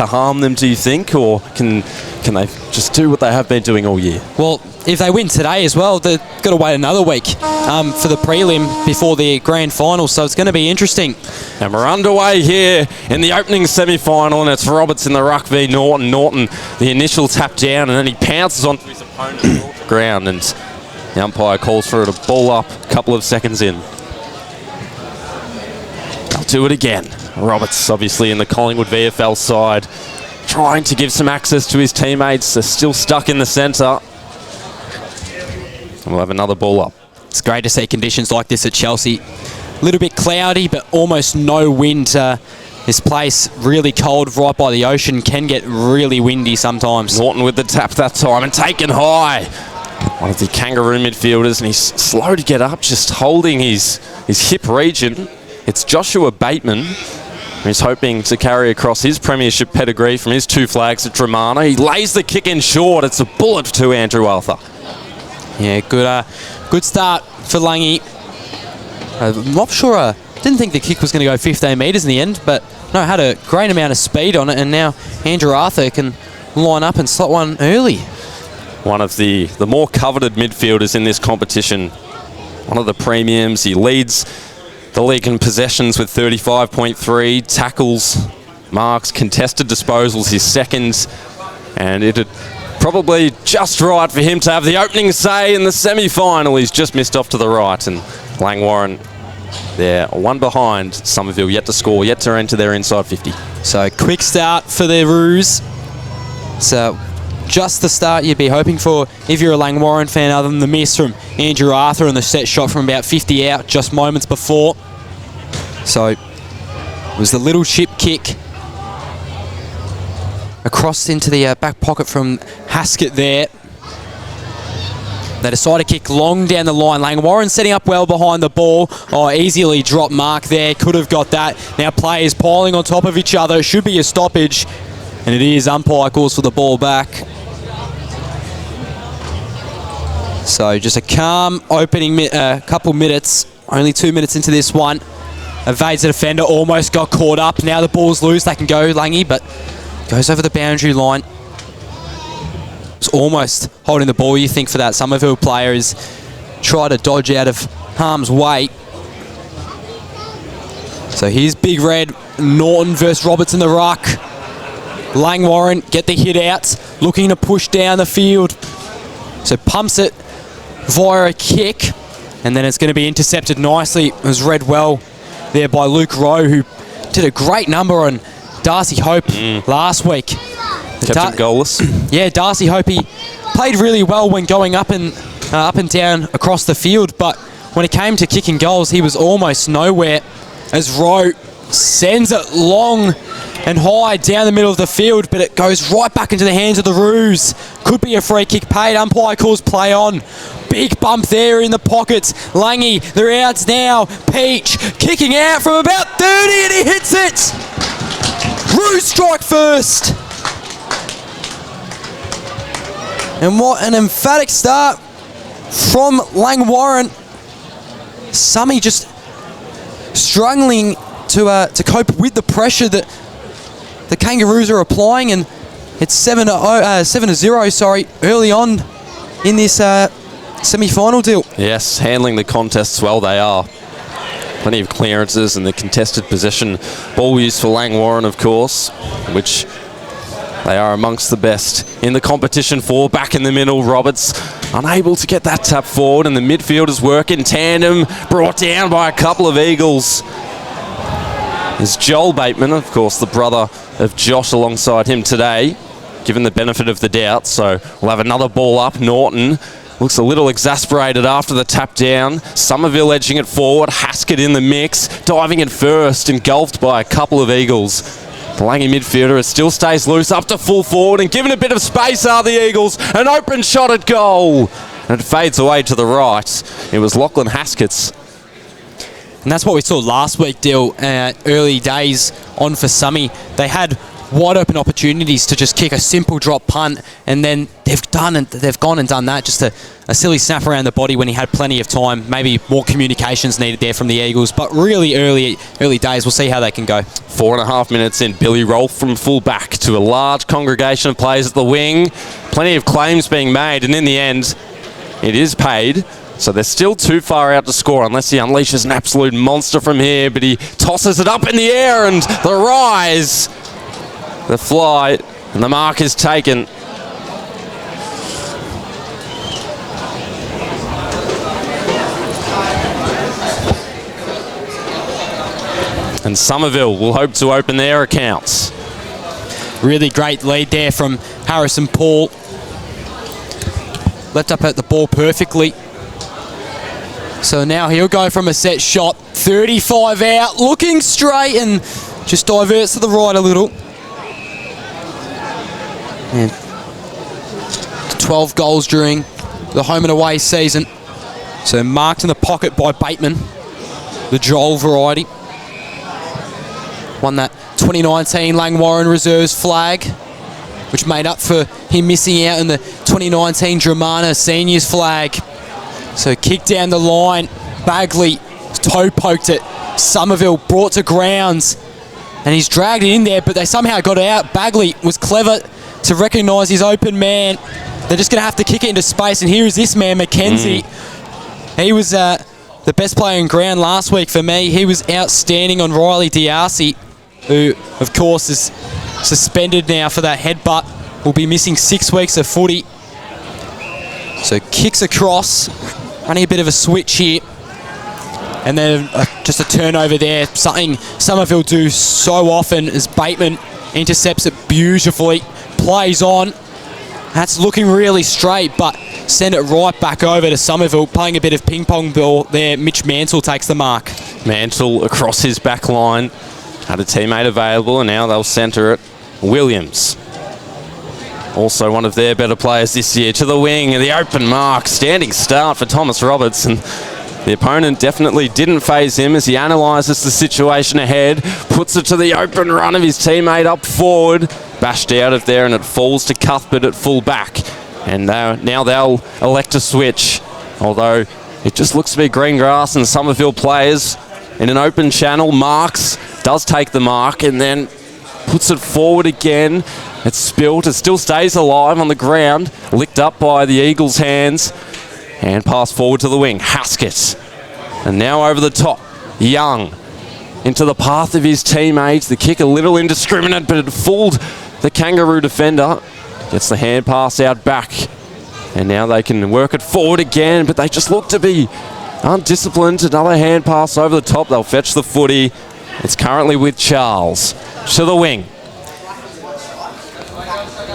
to harm them, do you think, or can they just do what they have been doing all year? Well, if they win today as well, they've got to wait another week for the prelim before the grand final, so it's going to be interesting. And we're underway here in the opening semi-final, and it's Roberts in the ruck v Norton. Norton, the initial tap down, and then he pounces onto his opponent off the ground, and the umpire calls for it a ball up a couple of seconds in. They'll do it again. Roberts, obviously in the Collingwood VFL side, trying to give some access to his teammates. They're still stuck in the centre. And we'll have another ball up. It's great to see conditions like this at Chelsea. A little bit cloudy, but almost no wind. This place, really cold right by the ocean, can get really windy sometimes. Norton with the tap that time and taken high. One of the Kangaroo midfielders, and he's slow to get up, just holding his hip region. It's Joshua Bateman. He's hoping to carry across his premiership pedigree from his 2 flags at Dramana. He lays the kick in short. It's a bullet to Andrew Arthur. Yeah, good start for Langy. I'm not sure, didn't think the kick was going to go 15 metres in the end, but no, had a great amount of speed on it, and now Andrew Arthur can line up and slot one early. One of the more coveted midfielders in this competition. One of the premiums. He leads the league in possessions with 35.3, tackles, marks, contested disposals, his second, and it had probably just right for him to have the opening say in the semi-final. He's just missed off to the right, and Langwarrin there, one behind. Somerville yet to score, yet to enter their inside 50. So quick start for the Roos. So just the start you'd be hoping for if you're a Langwarrin fan, other than the miss from Andrew Arthur and the set shot from about 50 out just moments before. So it was the little chip kick across into the back pocket from Haskett there. They decide to kick long down the line. Langwarrin setting up well behind the ball. Oh, easily dropped mark there. Could have got that. Now players piling on top of each other. Should be a stoppage. And it is. Umpire calls for the ball back. So just a calm opening couple minutes. Only 2 minutes into this one. Evades the defender. Almost got caught up. Now the ball's loose. They can go, Langy, but goes over the boundary line. It's almost holding the ball, you think, for that Somerville player is try to dodge out of harm's way. So here's Big Red, Norton versus Roberts in the ruck. Langwarrin get the hit out, looking to push down the field. So pumps it via a kick, and then it's going to be intercepted nicely. It was read well there by Luke Rowe, who did a great number on Darcy Hope last week. Kept him goalless. Yeah, Darcy Hope, he played really well when going up and down across the field, but when it came to kicking goals, he was almost nowhere as Rowe sends it long and high down the middle of the field, but it goes right back into the hands of the Roos. Could be a free kick paid. Umpire calls play on. Big bump there in the pockets. Langy, they're outs now. Peach kicking out from about 30 and he hits it. Roos strike first. And what an emphatic start from Langwarrin. Summy just struggling to cope with the pressure that the Kangaroos are applying, and it's 7-0, early on in this semi-final deal. Yes, handling the contests well they are. Plenty of clearances and the contested possession. Ball use for Langwarrin, of course, which they are amongst the best in the competition for. Back in the middle, Roberts unable to get that tap forward, and the midfielders work in tandem, brought down by a couple of Eagles. Is Joel Bateman, of course, the brother of Josh alongside him today, given the benefit of the doubt. So we'll have another ball up. Norton looks a little exasperated after the tap down. Somerville edging it forward. Haskett in the mix, diving it first, engulfed by a couple of Eagles. The Langy midfielder still stays loose up to full forward, and given a bit of space are the Eagles. An open shot at goal, and it fades away to the right. It was Lachlan Haskett's. And that's what we saw last week, Dill, early days on for Summy. They had wide open opportunities to just kick a simple drop punt, and then they've gone and done that. Just a silly snap around the body when he had plenty of time. Maybe more communications needed there from the Eagles, but really early days. We'll see how they can go. 4.5 minutes in, Billy Rolfe from full back to a large congregation of players at the wing. Plenty of claims being made, and in the end, it is paid. So they're still too far out to score unless he unleashes an absolute monster from here, but he tosses it up in the air, and the rise, the fly, and the mark is taken. And Somerville will hope to open their accounts. Really great lead there from Harrison Paul. Left up at the ball perfectly. So now he'll go from a set shot, 35 out, looking straight, and just diverts to the right a little. And 12 goals during the home and away season. So marked in the pocket by Bateman, the Joel variety. Won that 2019 Langwarrin Reserves flag, which made up for him missing out in the 2019 Dramana Seniors flag. So kick down the line, Bagley toe poked it, Somerville brought to grounds, and he's dragged it in there, but they somehow got it out. Bagley was clever to recognise his open man. They're just going to have to kick it into space, and here is this man, Mackenzie. He was the best player in ground last week for me. He was outstanding on Riley D'Arcy, who, of course, is suspended now for that headbutt. Will be missing 6 weeks of footy. So kicks across, running a bit of a switch here. And then just a turnover there, something Somerville do so often as Bateman intercepts it beautifully, plays on. That's looking really straight, but send it right back over to Somerville, playing a bit of ping pong ball there. Mitch Mansell takes the mark. Mansell across his back line, had a teammate available, and now they'll centre it. Williams, also one of their better players this year, to the wing, and the open mark. Standing start for Thomas Roberts, and the opponent definitely didn't faze him as he analyses the situation ahead, puts it to the open run of his teammate up forward, bashed out of there, and it falls to Cuthbert at full back. And now they'll elect to switch, although it just looks to be green grass and Somerville players in an open channel. Marks does take the mark and then puts it forward again. It's spilt. It still stays alive on the ground, licked up by the Eagles' hands, and passed forward to the wing. Haskett, and now over the top, Young into the path of his teammates. The kick a little indiscriminate, but it fooled the Kangaroo defender. Gets the hand pass out back, and now they can work it forward again, but they just look to be undisciplined. Another hand pass over the top. They'll fetch the footy. It's currently with Charles to the wing.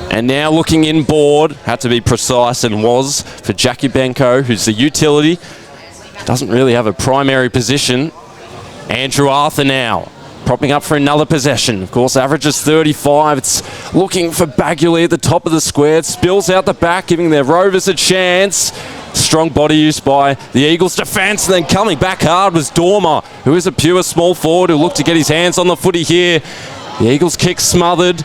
And now looking inboard, had to be precise and was for Jackie Benko, who's the utility. Doesn't really have a primary position. Andrew Arthur now, propping up for another possession. Of course, averages 35. It's looking for Baguley at the top of the square. It spills out the back, giving their Rovers a chance. Strong body use by the Eagles defence, and then coming back hard was Dormer, who is a pure small forward who looked to get his hands on the footy here. The Eagles kick smothered.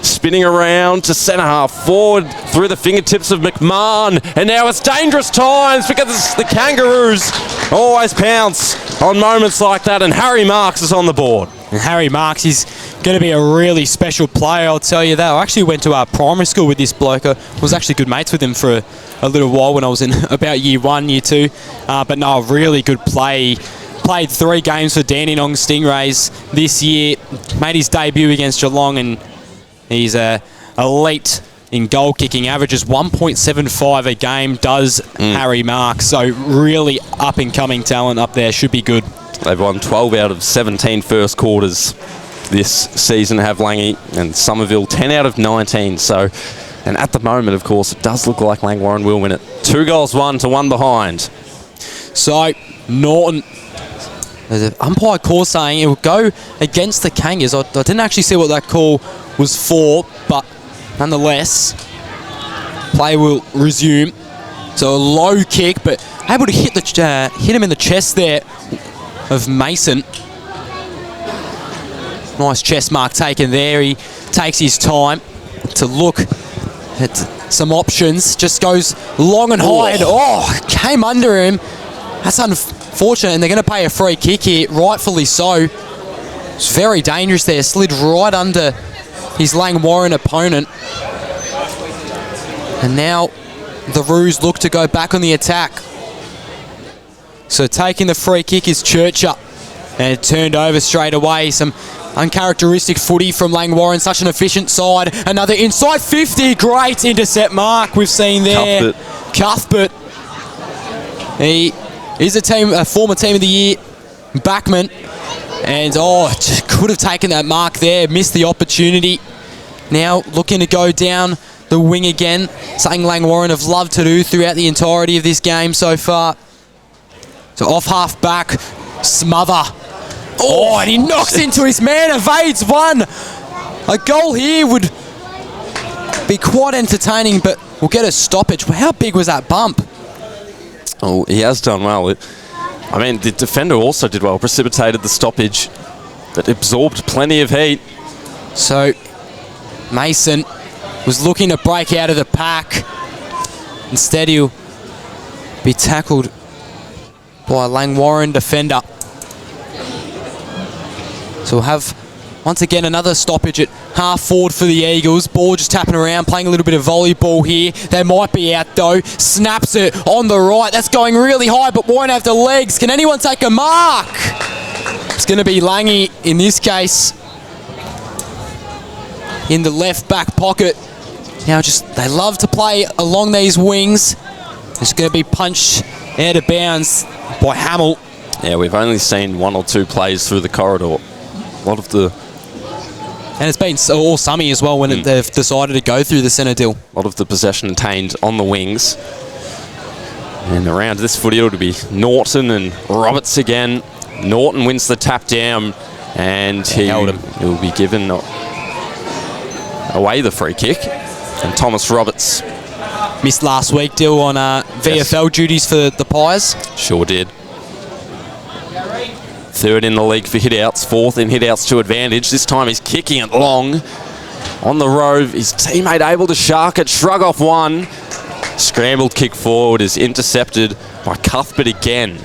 Spinning around to centre half forward through the fingertips of McMahon, and now it's dangerous times because the Kangaroos always pounce on moments like that, and Harry Marks is on the board. And Harry Marks, he's going to be a really special player, I'll tell you that. I actually went to our primary school with this bloke. I was actually good mates with him for a little while when I was in about year 1, year 2. But no, really good play. Played 3 games for Dandenong Stingrays this year. Made his debut against Geelong, and he's elite in goal kicking. Averages 1.75 a game, does Harry Marks. So really up and coming talent up there. Should be good. They've won 12 out of 17 first quarters this season, have Langy, and Somerville 10 out of 19. So, and at the moment, of course, it does look like Langwarrin will win it. 2 goals won to 1 behind. So Norton, there's an umpire call saying it will go against the Kangas. I didn't actually see what that call was for, but nonetheless, play will resume. So a low kick, but able to hit him in the chest there of Mason. Nice chest mark taken there. He takes his time to look at some options. Just goes long and high and came under him. That's unfortunate, and they're going to pay a free kick here, rightfully so. It's very dangerous there. Slid right under his Langwarrin opponent. And now the Roos look to go back on the attack. So taking the free kick is Churcher. And it turned over straight away. Some uncharacteristic footy from Langwarrin. Such an efficient side. Another inside 50. Great intercept mark we've seen there. Cuthbert. He is a former Team of the Year backman. And just could have taken that mark there. Missed the opportunity. Now looking to go down the wing again. Something Langwarrin have loved to do throughout the entirety of this game so far. So off half back. Smother. And he knocks into his man, evades one. A goal here would be quite entertaining, but we'll get a stoppage. How big was that bump? Oh, he has done well. The defender also did well, precipitated the stoppage that absorbed plenty of heat. So Mason was looking to break out of the pack. Instead, he'll be tackled by a Langwarrin defender. So we'll have, once again, another stoppage at half forward for the Eagles. Ball just tapping around, playing a little bit of volleyball here. They might be out, though. Snaps it on the right. That's going really high, but won't have the legs. Can anyone take a mark? It's going to be Langy in this case. In the left back pocket. Now, they love to play along these wings. It's going to be punched out of bounds by Hamill. Yeah, we've only seen one or two plays through the corridor. And it's been all summy as well when they've decided to go through the centre dill. A lot of the possession attained on the wings. And around this footy it'll be Norton and Roberts again. Norton wins the tap down and he'll be given away the free kick. And Thomas Roberts missed last week, Dill, on VFL duties for the Pies. Sure did. Third in the league for hit-outs, fourth in hit-outs to advantage. This time he's kicking it long. On the rove, his teammate able to shark it, shrug off one. Scrambled kick forward is intercepted by Cuthbert again.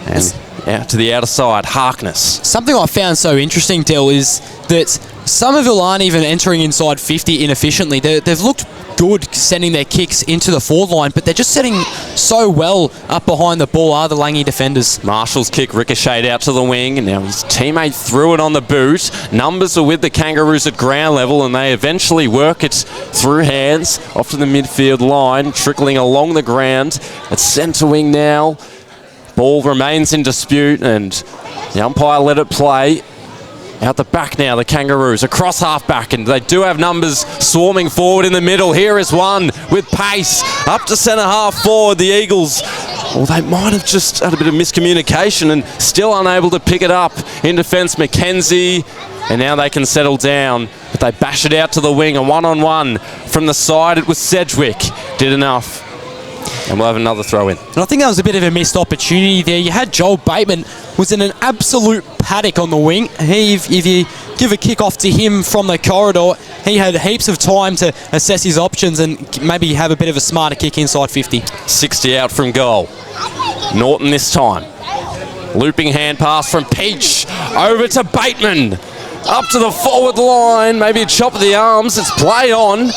And out to the outer side, Harkness. Something I found so interesting, Dill, is that Somerville aren't even entering inside 50 inefficiently. They've looked good sending their kicks into the forward line, but they're just setting so well up behind the ball are the Langy defenders. Marshall's kick ricocheted out to the wing, and now his teammate threw it on the boot. Numbers are with the Kangaroos at ground level, and they eventually work it through hands off to the midfield line, trickling along the ground at centre wing now. Ball remains in dispute, and the umpire let it play. Out the back now, the Kangaroos across half-back, and they do have numbers swarming forward in the middle. Here is one with pace up to centre half forward. The Eagles, they might have just had a bit of miscommunication and still unable to pick it up in defence. Mackenzie, and now they can settle down, but they bash it out to the wing. A one-on-one from the side. It was Sedgwick did enough. And we'll have another throw in. And I think that was a bit of a missed opportunity there. You had Joel Bateman was in an absolute paddock on the wing. If you give a kick off to him from the corridor, he had heaps of time to assess his options and maybe have a bit of a smarter kick inside 50. 60 out from goal. Norton this time. Looping hand pass from Peach over to Bateman. Up to the forward line. Maybe a chop of the arms. It's play on.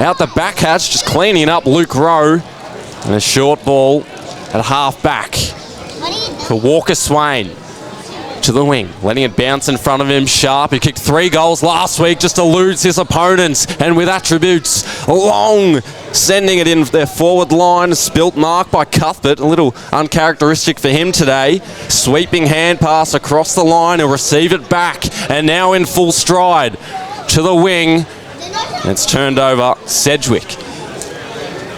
Out the back hatch, just cleaning up Luke Rowe. And a short ball at half back for Walker Swain to the wing, letting it bounce in front of him. Sharp, who kicked 3 goals last week, just eludes his opponents, and with attributes, long, sending it in their forward line. Spilt mark by Cuthbert, a little uncharacteristic for him today. Sweeping hand pass across the line, he'll receive it back, and now in full stride to the wing. It's turned over Sedgwick.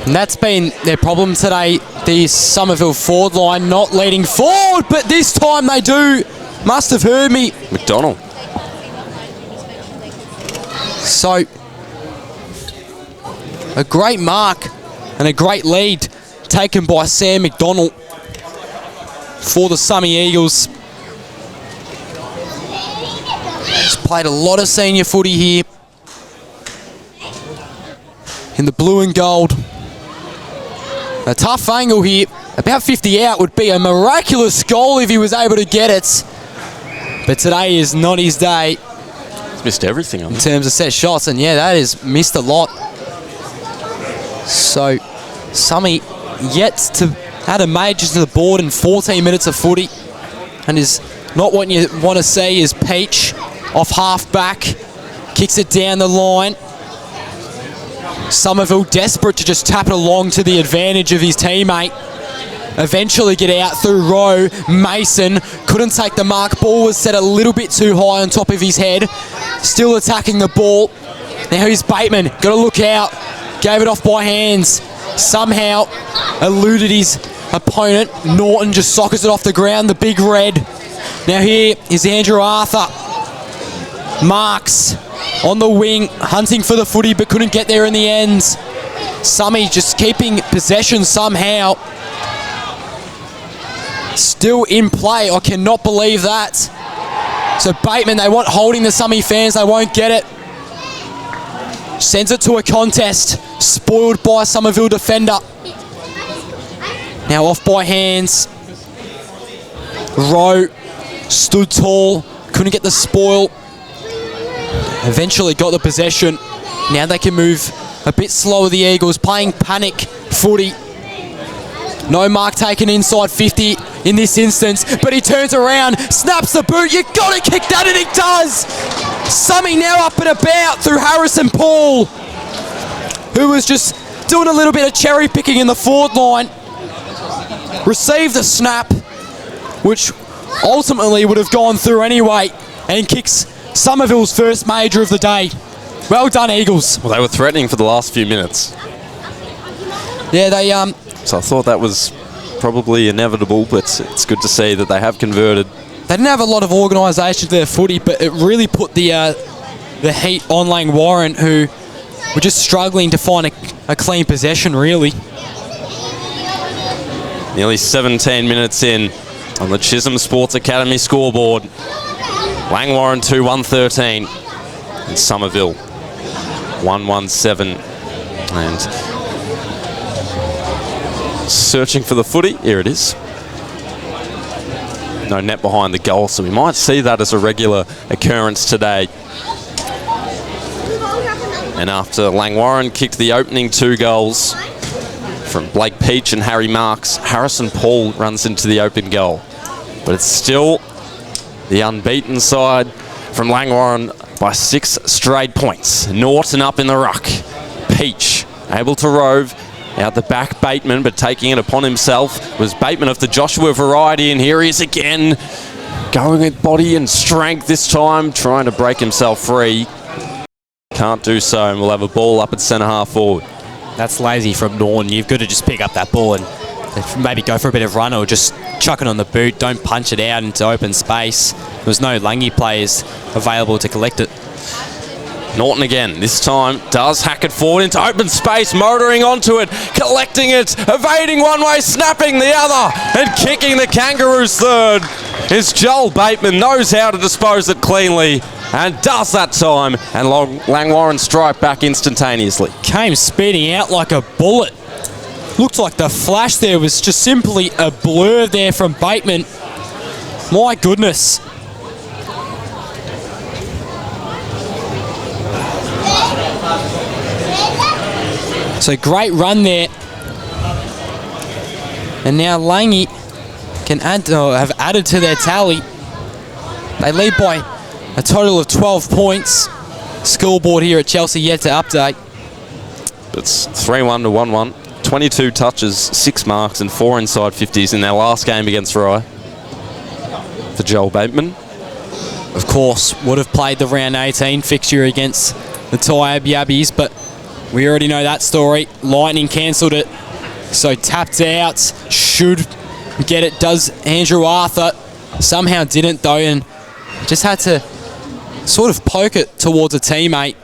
And that's been their problem today, the Somerville forward line not leading forward, but this time they do. Must have heard me. McDonald. So, a great mark and a great lead taken by Sam McDonald for the Summy Eagles. Played a lot of senior footy here in the blue and gold. A tough angle here. About 50 out would be a miraculous goal if he was able to get it. But today is not his day. He's missed everything on in terms of set shots, and yeah, that is missed a lot. So, Summy yet to add a major to the board in 14 minutes of footy, and is not what you want to see. Is Peach off half back, kicks it down the line. Somerville desperate to just tap it along to the advantage of his teammate. Eventually get out through row. Mason couldn't take the mark. Ball was set a little bit too high on top of his head. Still attacking the ball. Now here's Bateman. Got to look out. Gave it off by hands. Somehow eluded his opponent. Norton just sockets it off the ground. The big red. Now here is Andrew Arthur. Marks on the wing, hunting for the footy, but couldn't get there in the end. Summy just keeping possession somehow. Still in play. I cannot believe that. So Bateman, they want holding the Summy fans. They won't get it. Sends it to a contest. Spoiled by a Somerville defender. Now off by hands. Rowe stood tall. Couldn't get the spoil. Eventually got the possession. Now they can move a bit slower, the Eagles, playing panic footy. No mark taken inside 50 in this instance, but he turns around, snaps the boot. You got to kick that, and he does. Summy now up and about through Harrison Paul, who was just doing a little bit of cherry picking in the forward line. Received the snap, which ultimately would have gone through anyway, and kicks Somerville's first major of the day. Well done, Eagles. Well, they were threatening for the last few minutes. Yeah, they So I thought that was probably inevitable, but it's good to see that they have converted. They didn't have a lot of organisation to their footy, but it really put the heat on Langwarrin, who were just struggling to find a clean possession, really. Nearly 17 minutes in on the Chisholm Sports Academy scoreboard. Langwarrin 2-1-13 and Somerville 1-1-7. And searching for the footy. Here it is. No net behind the goal, so we might see that as a regular occurrence today. And after Langwarrin kicked the opening 2 goals from Blake Peach and Harry Marks, Harrison Paul runs into the open goal. But it's still the unbeaten side from Langwarrin by 6 straight points. Norton up in the ruck. Peach able to rove. Out the back, Bateman, but taking it upon himself was Bateman of the Joshua variety, and here he is again, going with body and strength this time, trying to break himself free. Can't do so, and we'll have a ball up at centre half forward. That's lazy from Norton. You've got to just pick up that ball and maybe go for a bit of run, or just chuck it on the boot. Don't punch it out into open space. There was no Langy players available to collect it. Norton again, this time does hack it forward into open space, motoring onto it, collecting it, evading one way, snapping the other, and kicking the Kangaroos third is Joel Bateman. Knows how to dispose it cleanly, and does that time, and Langwarrin strike back instantaneously. Came speeding out like a bullet. Looked like the flash there was just simply a blur there from Bateman. My goodness. So great run there. And now Langy can have added to their tally. They lead by a total of 12 points. Scoreboard here at Chelsea yet to update. It's 3-1 to 1-1. 22 touches, 6 marks and 4 inside 50s in their last game against Rye. For Joel Bateman. Of course, would have played the round 18 fixture against the Tyab Yabbies, but we already know that story. Lightning cancelled it, so tapped out. Should get it, does Andrew Arthur. Somehow didn't though, and just had to sort of poke it towards a teammate.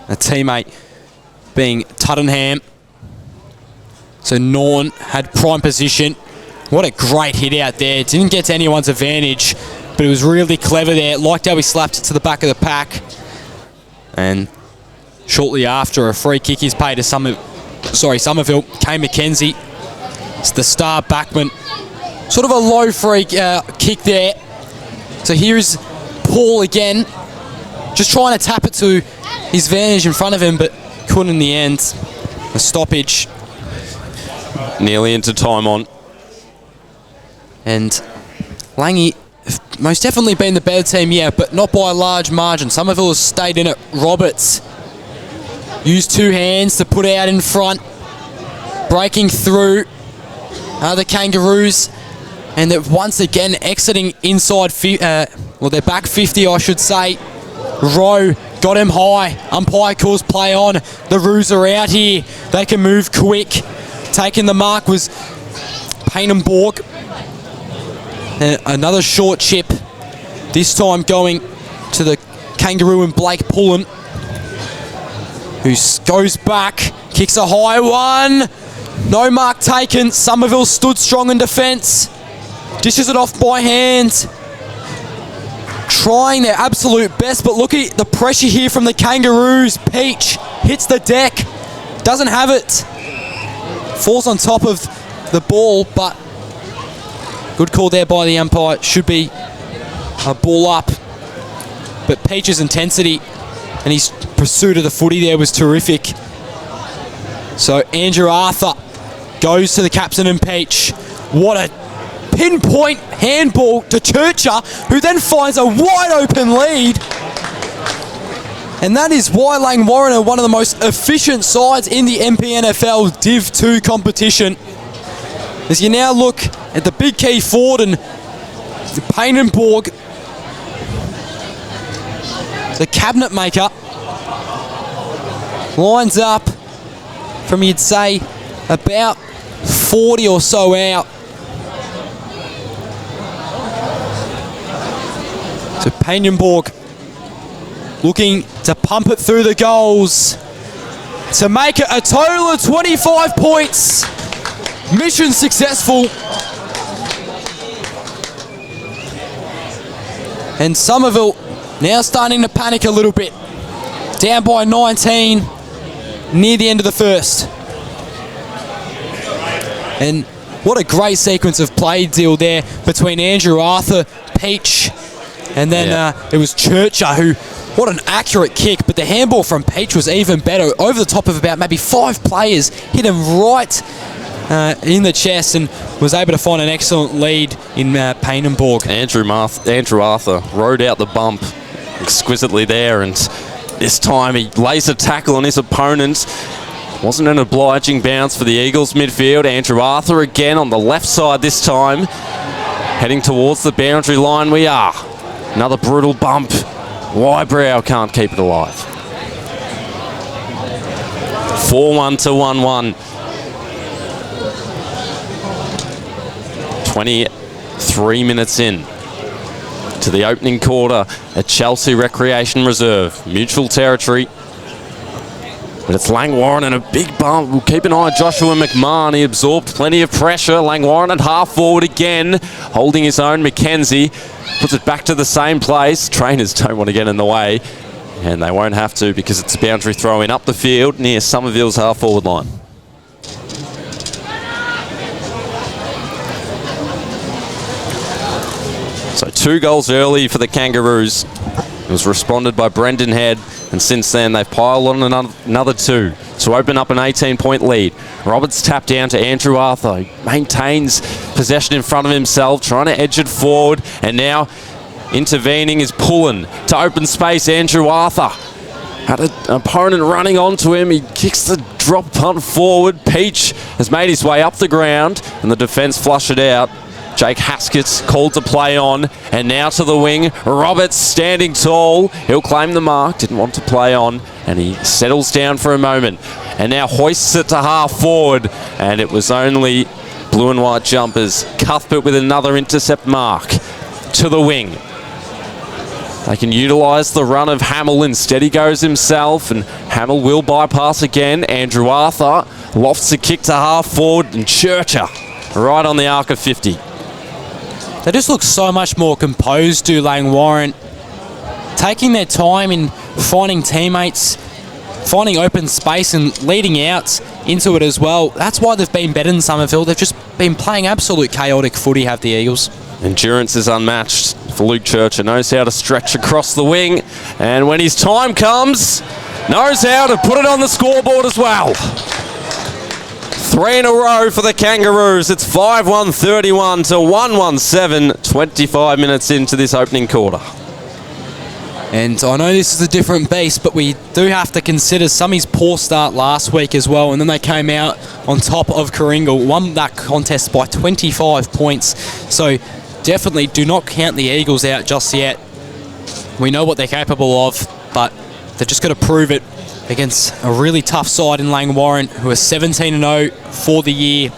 A teammate being Tuddenham. So Norn had prime position. What a great hit out there. Didn't get to anyone's advantage. but it was really clever there. Liked how he slapped it to the back of the pack. And shortly after, a free kick is paid to Somerville. Kane McKenzie, it's the star backman. Sort of a low free kick there. So here's Paul again, just trying to tap it to his vantage in front of him, but couldn't in the end. A stoppage. Nearly into time on. And Langy have most definitely been the better team, yeah, but not by a large margin. Somerville has stayed in it. Roberts used two hands to put out in front, breaking through the Kangaroos, and they're once again exiting inside, they're back 50, I should say. Rowe got him high. Umpire calls play on. The Roos are out here. They can move quick. Taking the mark was Mpnfl. Another short chip. This time going to the Kangaroo and Blake Pullen, who goes back, kicks a high one. No mark taken. Somerville stood strong in defence. Dishes it off by hand. Trying their absolute best, but look at the pressure here from the Kangaroos. Peach hits the deck. Doesn't have it. Falls on top of the ball, but good call there by the umpire. Should be a ball up. But Peach's intensity and his pursuit of the footy there was terrific. So Andrew Arthur goes to the captain and Peach. What a pinpoint handball to Churcher, who then finds a wide open lead. And that is why Langwarrin are one of the most efficient sides in the Mpnfl DIV2 competition. As you now look at the big key forward and Mpnfl, the cabinet maker, lines up from, you'd say, about 40 or so out. So Mpnfl looking to pump it through the goals to make it a total of 25 points. Mission successful. And Somerville now starting to panic a little bit. Down by 19 near the end of the first. And what a great sequence of play deal there between Andrew Arthur, Peach, and then it was Churcher who, what an accurate kick, but the handball from Peach was even better. Over the top of about maybe 5 players, hit him right in the chest and was able to find an excellent lead in Mpnfl. Andrew Arthur rode out the bump exquisitely there, and this time he lays a tackle on his opponent. Wasn't an obliging bounce for the Eagles midfield. Andrew Arthur again on the left side this time, heading towards the boundary line. We are. Another brutal bump. Wybrow can't keep it alive. 4-1 to 1-1. 23 minutes in to the opening quarter at Chelsea Recreation Reserve. Mutual territory. But it's Langwarrin and a big bump. We'll keep an eye on Joshua McMahon. He absorbed plenty of pressure. Langwarrin at half forward again, holding his own. McKenzie puts it back to the same place. Trainers don't want to get in the way, and they won't have to because it's a boundary throw in up the field near Somerville's half forward line. So 2 goals early for the Kangaroos. It was responded by Brendan Head, and since then they've piled on another 2 to open up an 18-point lead. Roberts tapped down to Andrew Arthur. He maintains possession in front of himself, trying to edge it forward, and now intervening is Pullen to open space. Andrew Arthur had an opponent running onto him. He kicks the drop punt forward. Peach has made his way up the ground, and the defence flush it out. Jake Haskett's called to play on, and now to the wing. Roberts standing tall. He'll claim the mark. Didn't want to play on, and he settles down for a moment. And now hoists it to half forward, and it was only blue and white jumpers. Cuthbert with another intercept mark to the wing. They can utilise the run of Hamill. Instead he goes himself, and Hamill will bypass again. Andrew Arthur lofts a kick to half forward, and Churcher right on the arc of 50. They just look so much more composed, do Langwarrin. Taking their time in finding teammates, finding open space and leading out into it as well. That's why they've been better than Somerville. They've just been playing absolute chaotic footy, have the Eagles. Endurance is unmatched for Luke Churcher. Knows how to stretch across the wing, and when his time comes, knows how to put it on the scoreboard as well. 3 in a row for the Kangaroos. It's 5-1-31 to 1-1-7, 25 minutes into this opening quarter. And I know this is a different beast, but we do have to consider Summy's poor start last week as well, and then they came out on top of Coringal, won that contest by 25 points. So definitely do not count the Eagles out just yet. We know what they're capable of, but they've just got to prove it against a really tough side in Langwarrin, who are 17-0 for the year.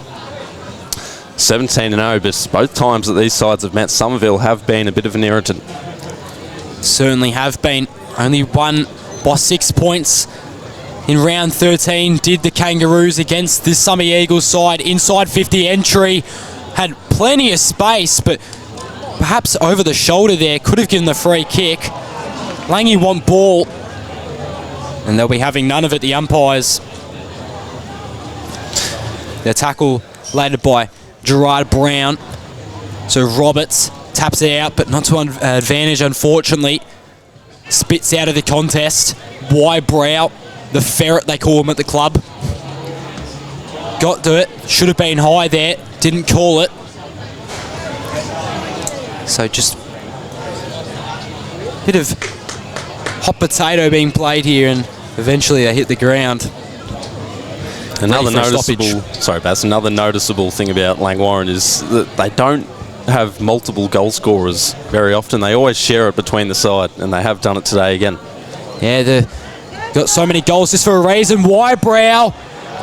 17-0, but both times that these sides have met, Somerville have been a bit of an irritant. Certainly have been. Only won by 6 points in round 13 did the Kangaroos against this Summer Eagles side. Inside 50 entry, had plenty of space, but perhaps over the shoulder there, could have given the free kick. Langy want ball, and they'll be having none of it, the umpires. The tackle laid by Gerard Brown. So Roberts taps it out, but not to advantage, unfortunately. Spits out of the contest. Brow, the ferret they call him at the club. Got to it. Should have been high there. Didn't call it. So just a bit of hot potato being played here, and eventually they hit the ground. Another noticeable thing about Langwarrin is that they don't have multiple goal scorers very often. They always share it between the side, and they have done it today again. Yeah, they've got so many goals just for a reason. Brow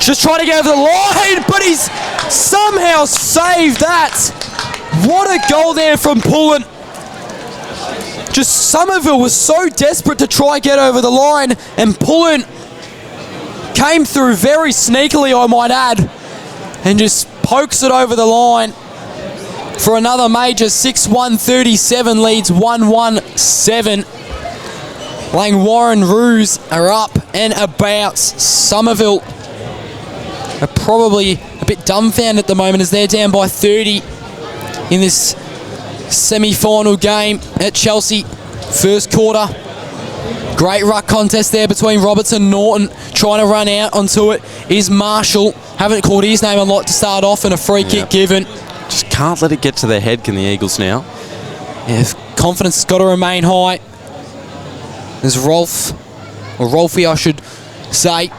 just trying to get over the line, but he's somehow saved that. What a goal there from Pullen. Just Somerville was so desperate to try get over the line, and Pullen came through very sneakily, I might add, and just pokes it over the line for another major. 6-1-37 leads 1-1-7. Langwarrin Roos are up and about. Somerville are probably a bit dumbfounded at the moment as they're down by 30 in this semi-final game at Chelsea. First quarter. Great ruck contest there between Roberts and Norton. Trying to run out onto it is Marshall. Haven't called his name a lot to start off, and a free kick given. Just can't let it get to their head, can the Eagles now? Yeah, confidence has got to remain high. There's Rolfie I should say.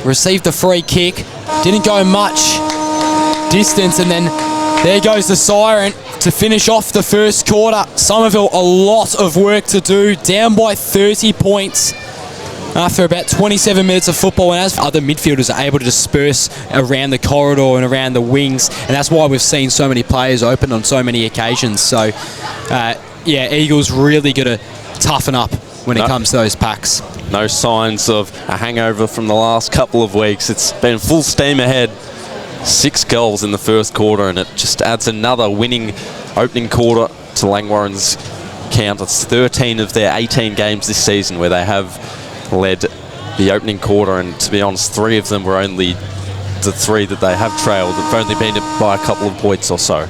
Received the free kick. Didn't go much distance, and then there goes the siren to finish off the first quarter. Somerville, a lot of work to do. Down by 30 points after about 27 minutes of football, and as other midfielders are able to disperse around the corridor and around the wings, and that's why we've seen so many players open on so many occasions. So, yeah, Eagles really got to toughen up when it comes to those packs. No signs of a hangover from the last couple of weeks. It's been full steam ahead. 6 goals in the first quarter, and it just adds another winning opening quarter to Langwarrin's count. It's 13 of their 18 games this season where they have led the opening quarter, and to be honest, 3 of them were only the 3 that they have trailed. They've only been by a couple of points or so.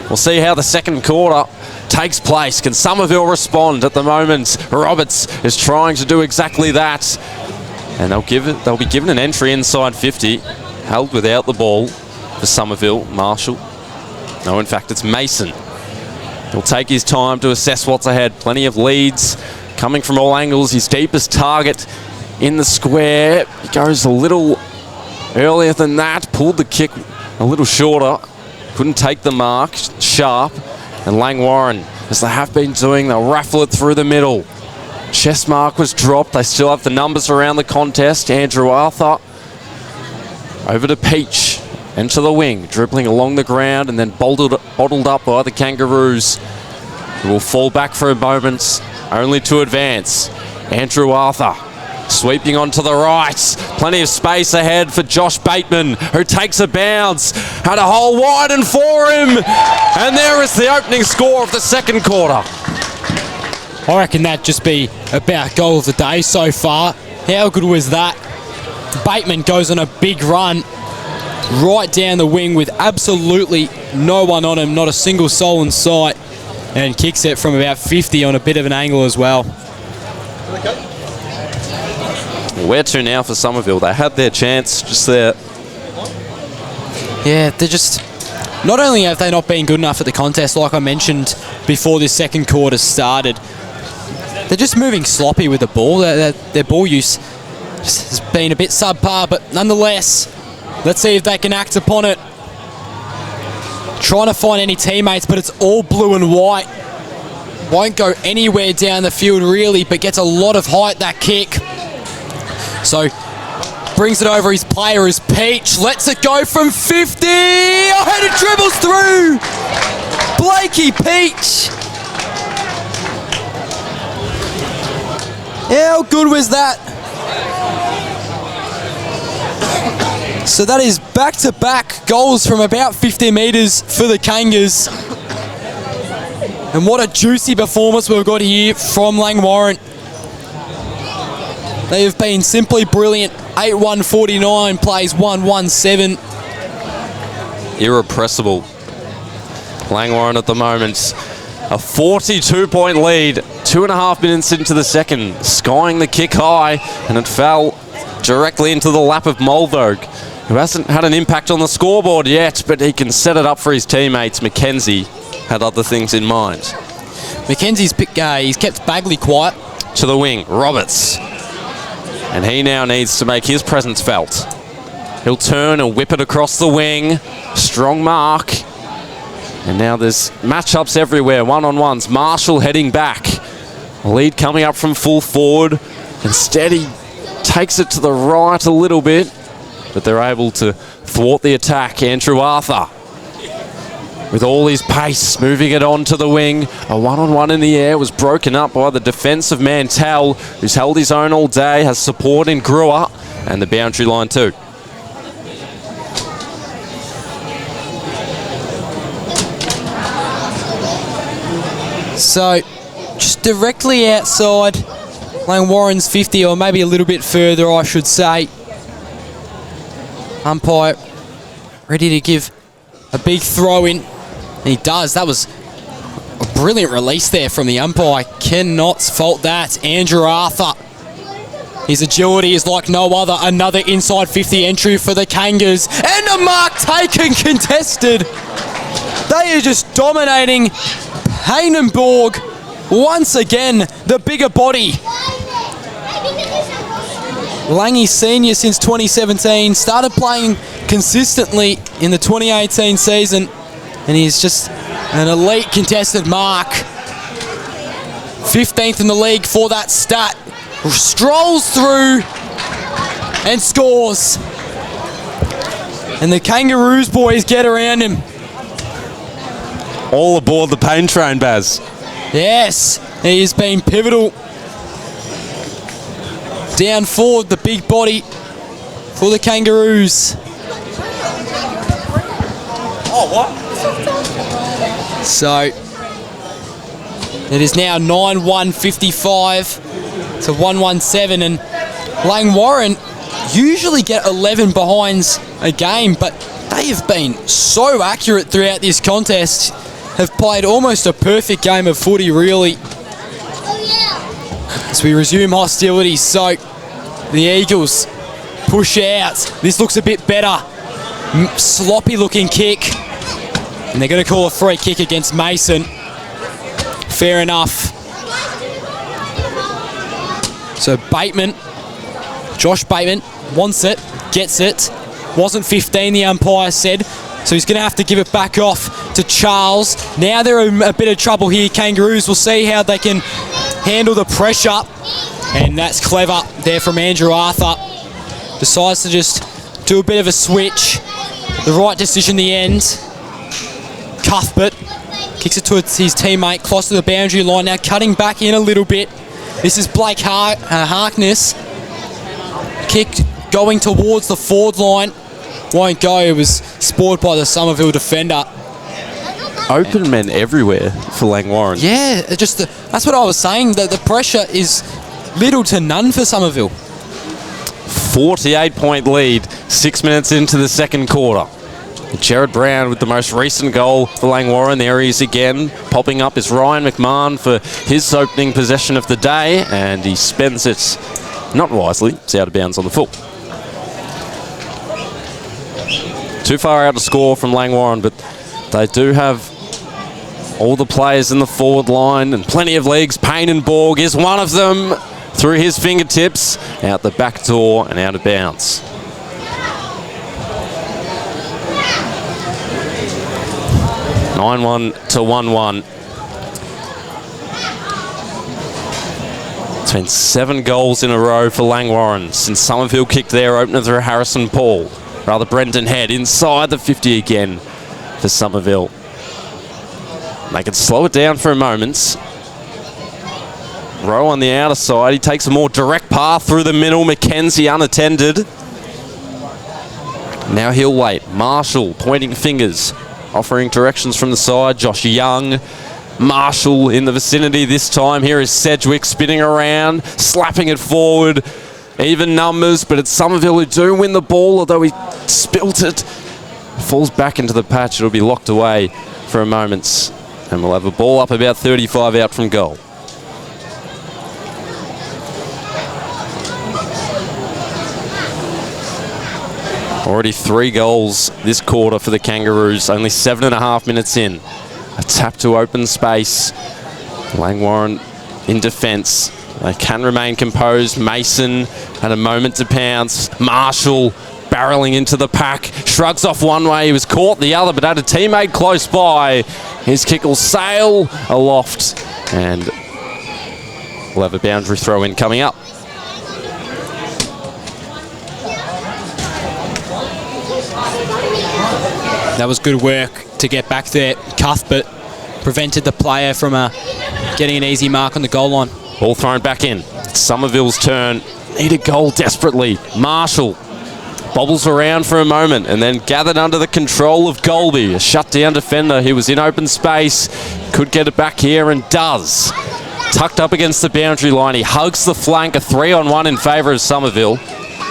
We'll see how the second quarter takes place. Can Somerville respond? At the moment, Roberts is trying to do exactly that, and they'll be given an entry inside 50, held without the ball for Somerville. Marshall. No, in fact, it's Mason. He'll take his time to assess what's ahead. Plenty of leads coming from all angles. His deepest target in the square. He goes a little earlier than that. Pulled the kick a little shorter. Couldn't take the mark. Sharp. And Langwarrin, as they have been doing, they'll raffle it through the middle. Chest mark was dropped. They still have the numbers around the contest. Andrew Arthur over to Peach. Into the wing, dribbling along the ground, and then bottled up by the Kangaroos, who will fall back for a moment, only to advance. Andrew Arthur Sweeping onto the right. Plenty of space ahead for Josh Bateman, who takes a bounce. Had a hole widen for him. And there is the opening score of the second quarter. I reckon that'd just be about goal of the day so far. How good was that? Bateman goes on a big run right down the wing with absolutely no one on him, not a single soul in sight, and kicks it from about 50 on a bit of an angle as well. Where to now for Somerville? They had their chance just there. Yeah, they're just... Not only have they not been good enough at the contest, like I mentioned before this second quarter started, they're just moving sloppy with the ball. Their ball use has been a bit subpar, but nonetheless, let's see if they can act upon it. Trying to find any teammates, but it's all blue and white. Won't go anywhere down the field really, but gets a lot of height, that kick. So, brings it over his player is Peach. Lets it go from 50. Oh, and it dribbles through. Blakey Peach. How good was that? So that is back-to-back goals from about 50 metres for the Kangas. And what a juicy performance we've got here from Langwarrin. They have been simply brilliant. 8-1-49 plays 1-1-7. Irrepressible. Langwarrin at the moment. A 42-point lead. 2.5 minutes into the second. Skying the kick high. And it fell directly into the lap of Mulberg, who hasn't had an impact on the scoreboard yet, but he can set it up for his teammates. Mackenzie had other things in mind. Mackenzie's he's kept Bagley quiet. To the wing, Roberts. And he now needs to make his presence felt. He'll turn and whip it across the wing. Strong mark. And now there's matchups everywhere, one-on-ones. Marshall heading back. Lead coming up from full forward. Instead he takes it to the right a little bit, but they're able to thwart the attack. Andrew Arthur, with all his pace, moving it on to the wing. A one-on-one in the air was broken up by the defence of Mantell, who's held his own all day, has support in Brewer, and the boundary line too. So, just directly outside Langwarrin's 50, or maybe a little bit further, I should say. Umpire ready to give a big throw in. And he does. That was a brilliant release there from the umpire. Cannot fault that. Andrew Arthur. His agility is like no other. Another inside 50 entry for the Kangas. And a mark taken, contested. They are just dominating Haynenborg. Once again, the bigger body. Langy Senior since 2017. Started playing consistently in the 2018 season. And he's just an elite contested mark. 15th in the league for that stat. Strolls through and scores. And the Kangaroos boys get around him. All aboard the pain train, Baz. Yes, he has been pivotal. Down forward, the big body for the Kangaroos. Oh, what? So, it is now 9-1-55 to 1-1-7, and Langwarrin usually get 11 behinds a game, but they have been so accurate throughout this contest, have played almost a perfect game of footy, really. As we resume hostilities, so the Eagles push out. This looks a bit better. Sloppy looking kick. And they're going to call a free kick against Mason. Fair enough. So Bateman, Josh Bateman, wants it, gets it. Wasn't 15, the umpire said. So he's going to have to give it back off to Charles. Now they're in a bit of trouble here. Kangaroos will see how they can handle the pressure. And that's clever there from Andrew Arthur. Decides to just do a bit of a switch. The right decision in the end. Cuthbert kicks it to his teammate close to the boundary line. Now cutting back in a little bit. This is Blake Harkness. kick going towards the forward line. Won't go. It was spoiled by the Somerville defender. Open men everywhere for Langwarrin. Yeah, that's what I was saying. The pressure is little to none for Somerville. 48-point lead, 6 minutes into the second quarter. Jared Brown with the most recent goal for Langwarrin. There he is again. Popping up is Ryan McMahon for his opening possession of the day, and he spends it not wisely. It's out of bounds on the full. Too far out to score from Langwarrin, but they do have all the players in the forward line and plenty of legs. Payne and Borg is one of them. Through his fingertips, out the back door and out of bounds. (9-1 to 1-1). It's been 7 goals in a row for Langwarrin since Somerville kicked their opener through Harrison Paul. Rather, Brendan Head inside the 50 again for Somerville. They can slow it down for a moment. Rowe on the outer side. He takes a more direct path through the middle. Mackenzie unattended. Now he'll wait. Marshall pointing fingers, offering directions from the side. Josh Young. Marshall in the vicinity this time. Here is Sedgwick spinning around, slapping it forward. Even numbers, but it's Somerville who do win the ball, although he spilt it. Falls back into the patch. It'll be locked away for a moment. And we'll have a ball up about 35 out from goal. Already 3 goals this quarter for the Kangaroos, only 7.5 minutes in. A tap to open space. Langwarrin in defence. They can remain composed. Mason had a moment to pounce. Marshall barreling into the pack. Shrugs off one way, he was caught the other, but had a teammate close by. His kick will sail aloft, and we'll have a boundary throw in coming up. That was good work to get back there. Cuthbert prevented the player from getting an easy mark on the goal line. Ball thrown back in. It's Somerville's turn. Need a goal desperately. Marshall bobbles around for a moment and then gathered under the control of Golby, a shut-down defender. He was in open space. Could get it back here and does. Tucked up against the boundary line. He hugs the flank. A 3-on-1 in favour of Somerville.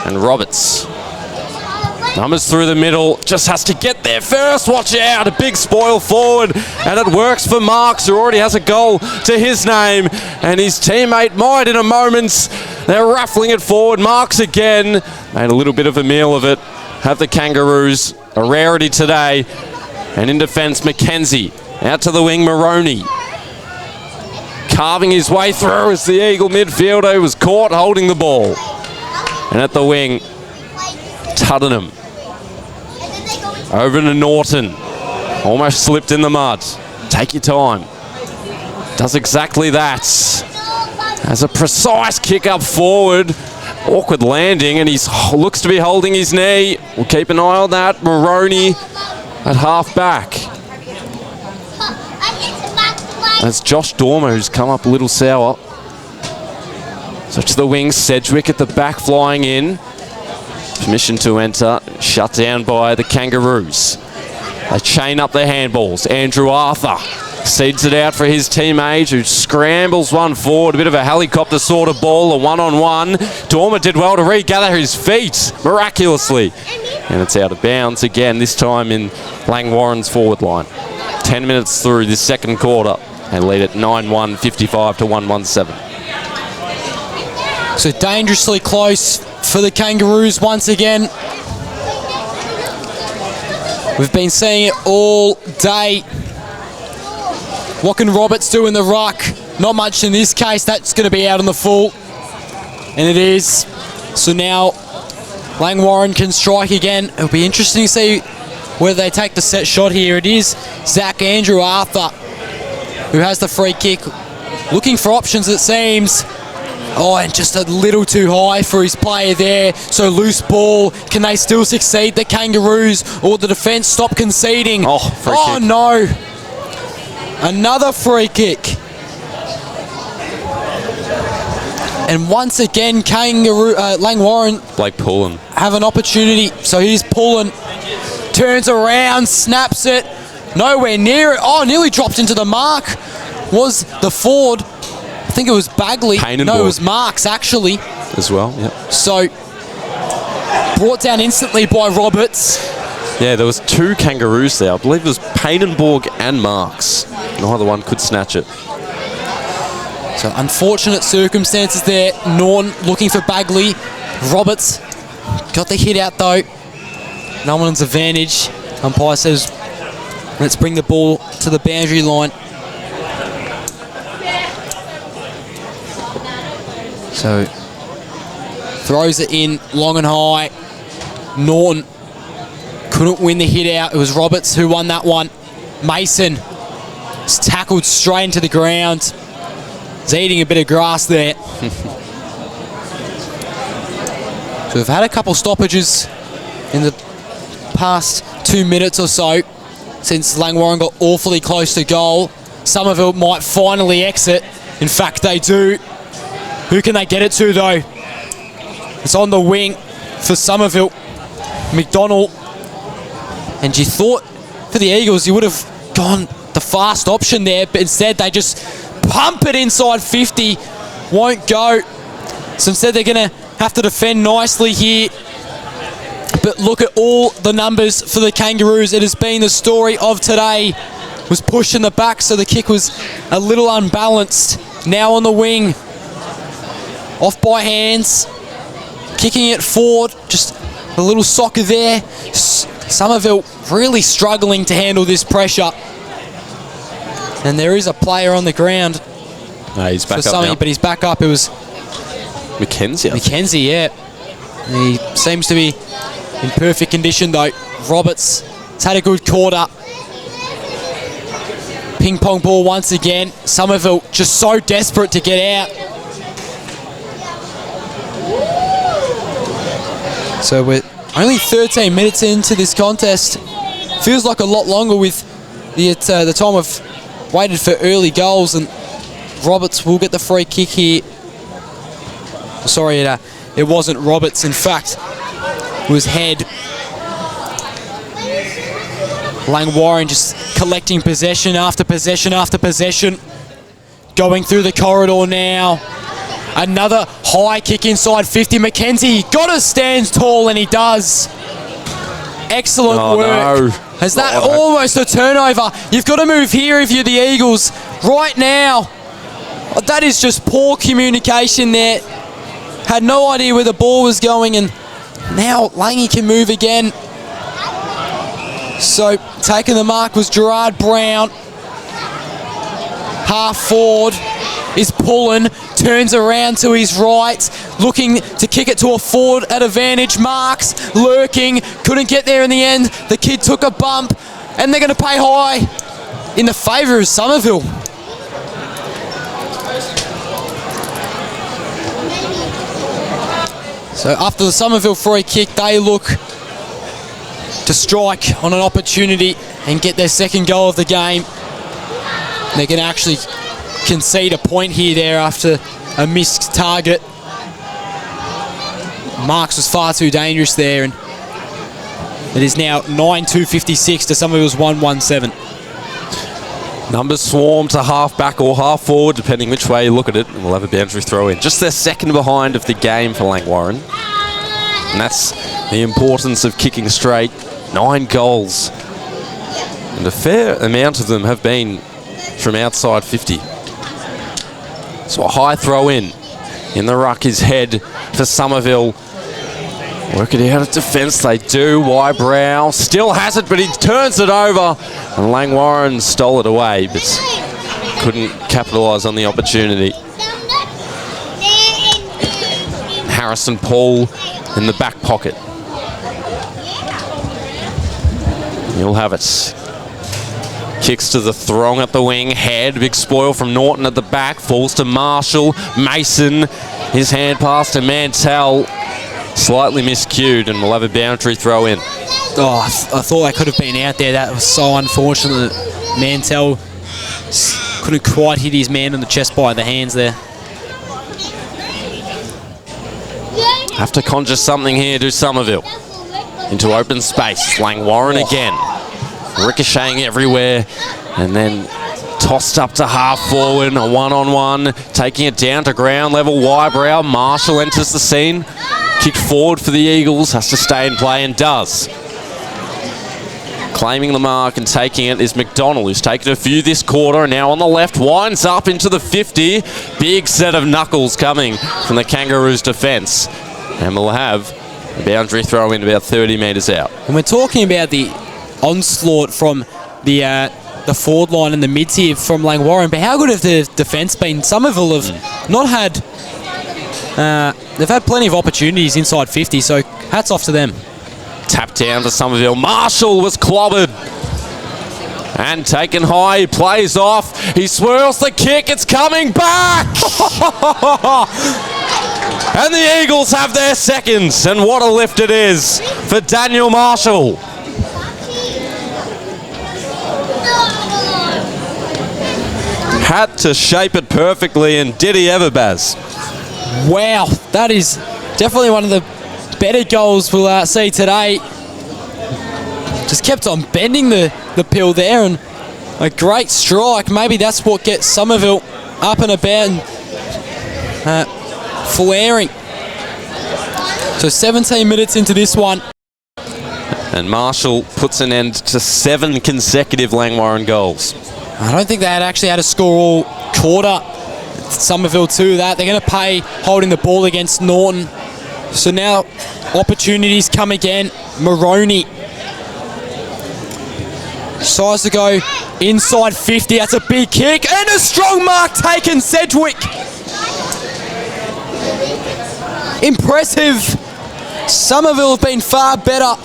And Roberts. Numbers through the middle, just has to get there first. Watch out, a big spoil forward, and it works for Marks, who already has a goal to his name, and his teammate might in a moment. They're raffling it forward. Marks again, made a little bit of a meal of it. Have the Kangaroos, a rarity today. And in defence, Mackenzie, out to the wing, Moroney. Carving his way through as the Eagle midfielder was caught holding the ball. And at the wing, Tuddenham. Over to Norton. Almost slipped in the mud. Take your time. Does exactly that. Has a precise kick up forward. Awkward landing, and he looks to be holding his knee. We'll keep an eye on that. Moroney at half back. That's Josh Dormer, who's come up a little sour. So to the wing, Sedgwick at the back flying in. Permission to enter, shut down by the Kangaroos. They chain up their handballs. Andrew Arthur seeds it out for his teammate, who scrambles one forward. A bit of a helicopter sort of ball, a one-on-one. Dormer did well to regather his feet, miraculously. And it's out of bounds again, this time in Langwarrin's forward line. 10 minutes through this second quarter. They lead at 9-1, 55 to 117. So dangerously close for the Kangaroos once again. We've been seeing it all day. What can Roberts do in the ruck? Not much in this case. That's going to be out on the full. And it is. So now Langwarrin can strike again. It'll be interesting to see whether they take the set shot here. It is Andrew Arthur who has the free kick. Looking for options, it seems. Oh, and just a little too high for his player there. So loose ball. Can they still succeed, the Kangaroos? Or the defence stop conceding? Oh, free kick. No. Another free kick. And once again, Langwarrin Blake Pullen. have an opportunity. So he's pulling, turns around, snaps it, nowhere near it. Oh, nearly dropped into the mark. Was the Ford? I think it was Bagley. No, it was Marks actually. As well, yep. So brought down instantly by Roberts. Yeah, there was 2 Kangaroos there. I believe it was Painenborg and Marks. Neither one could snatch it. So unfortunate circumstances there. Norton looking for Bagley. Roberts got the hit out though. No one's advantage. Umpire says, let's bring the ball to the boundary line. So throws it in long and high. Norton couldn't win the hit out. It was Roberts who won that one. Mason was tackled straight into the ground. He's eating a bit of grass there. So we've had a couple stoppages in the past 2 minutes or so since Langwarrin got awfully close to goal. Somerville might finally exit. In fact, they do. Who can they get it to though? It's on the wing for Somerville. McDonald. And you thought for the Eagles you would have gone the fast option there, but instead they just pump it inside 50. Won't go. So instead they're going to have to defend nicely here. But look at all the numbers for the Kangaroos. It has been the story of today. Was pushed in the back, so the kick was a little unbalanced. Now on the wing. Off by hands. Kicking it forward. Just a little soccer there. Somerville really struggling to handle this pressure. And there is a player on the ground. No, he's back up now. But he's back up. It was Mackenzie. Mackenzie, yeah. He seems to be in perfect condition though. Roberts has had a good quarter. Ping pong ball once again. Somerville just so desperate to get out. So we're only 13 minutes into this contest. Feels like a lot longer with the time I've waited for early goals, and Roberts will get the free kick here. Sorry, it wasn't Roberts. In fact, it was Head. Langwarrin just collecting possession after possession after possession. Going through the corridor now. Another high kick inside 50. Mackenzie got to stand tall, and he does. Excellent work. No. Has that almost a turnover? You've got to move here if you're the Eagles. Right now. That is just poor communication there. Had no idea where the ball was going, and now Langy can move again. So taking the mark was Gerard Brown. Half forward is Pullen. Turns around to his right, looking to kick it to a forward at advantage. Marks lurking, couldn't get there in the end. The kid took a bump, and they're going to pay high in the favour of Somerville. So after the Somerville free kick, they look to strike on an opportunity and get their second goal of the game. They're going to actually concede a point here there after a missed target. Marks was far too dangerous there, and it is now 9-2-56 to Somerville's 1-1-7. Numbers swarm to half back or half forward, depending which way you look at it, and we'll have a boundary throw in. Just their second behind of the game for Langwarrin. And that's the importance of kicking straight. 9 goals. And a fair amount of them have been from outside 50. So a high throw in the ruck is Head for Somerville. Work it out of defence, they do. Wybrow still has it, but he turns it over. And Langwarrin stole it away, but couldn't capitalise on the opportunity. Harrison Paul in the back pocket. You'll have it. Kicks to the throng at the wing. Head, big spoil from Norton at the back. Falls to Marshall. Mason, his hand pass to Mantell. Slightly miscued, and we'll have a boundary throw in. Oh, I thought that could have been out there. That was so unfortunate. Mantell couldn't quite hit his man on the chest by the hands there. Have to conjure something here, do Somerville. Into open space. Langwarrin again. Ricocheting everywhere. And then tossed up to half forward. A one-on-one. Taking it down to ground level. Wybrow. Marshall enters the scene. Kick forward for the Eagles. Has to stay in play and does. Claiming the mark and taking it is McDonald, who's taken a few this quarter, and now on the left, winds up into the 50. Big set of knuckles coming from the Kangaroos' defence. And we'll have a boundary throw in about 30 metres out. And we're talking about the onslaught from the forward line and the mids here from Langwarrin, but how good have the defence been? Somerville have not had... they've had plenty of opportunities inside 50, so hats off to them. Tap down to Somerville. Marshall was clobbered. And taken high. He plays off. He swirls the kick. It's coming back. And the Eagles have their seconds. And what a lift it is for Daniel Marshall. Had to shape it perfectly, and did he ever, Baz? Wow, that is definitely one of the better goals we'll see today. Just kept on bending the pill there, and a great strike. Maybe that's what gets Somerville up and about and flaring. So 17 minutes into this one. And Marshall puts an end to 7 consecutive Langwarrin goals. I don't think they had actually had a score all quarter. Somerville too. They're going to pay holding the ball against Norton. So now opportunities come again. Maroney decides to go inside 50. That's a big kick and a strong mark taken. Sedgwick. Impressive. Somerville have been far better.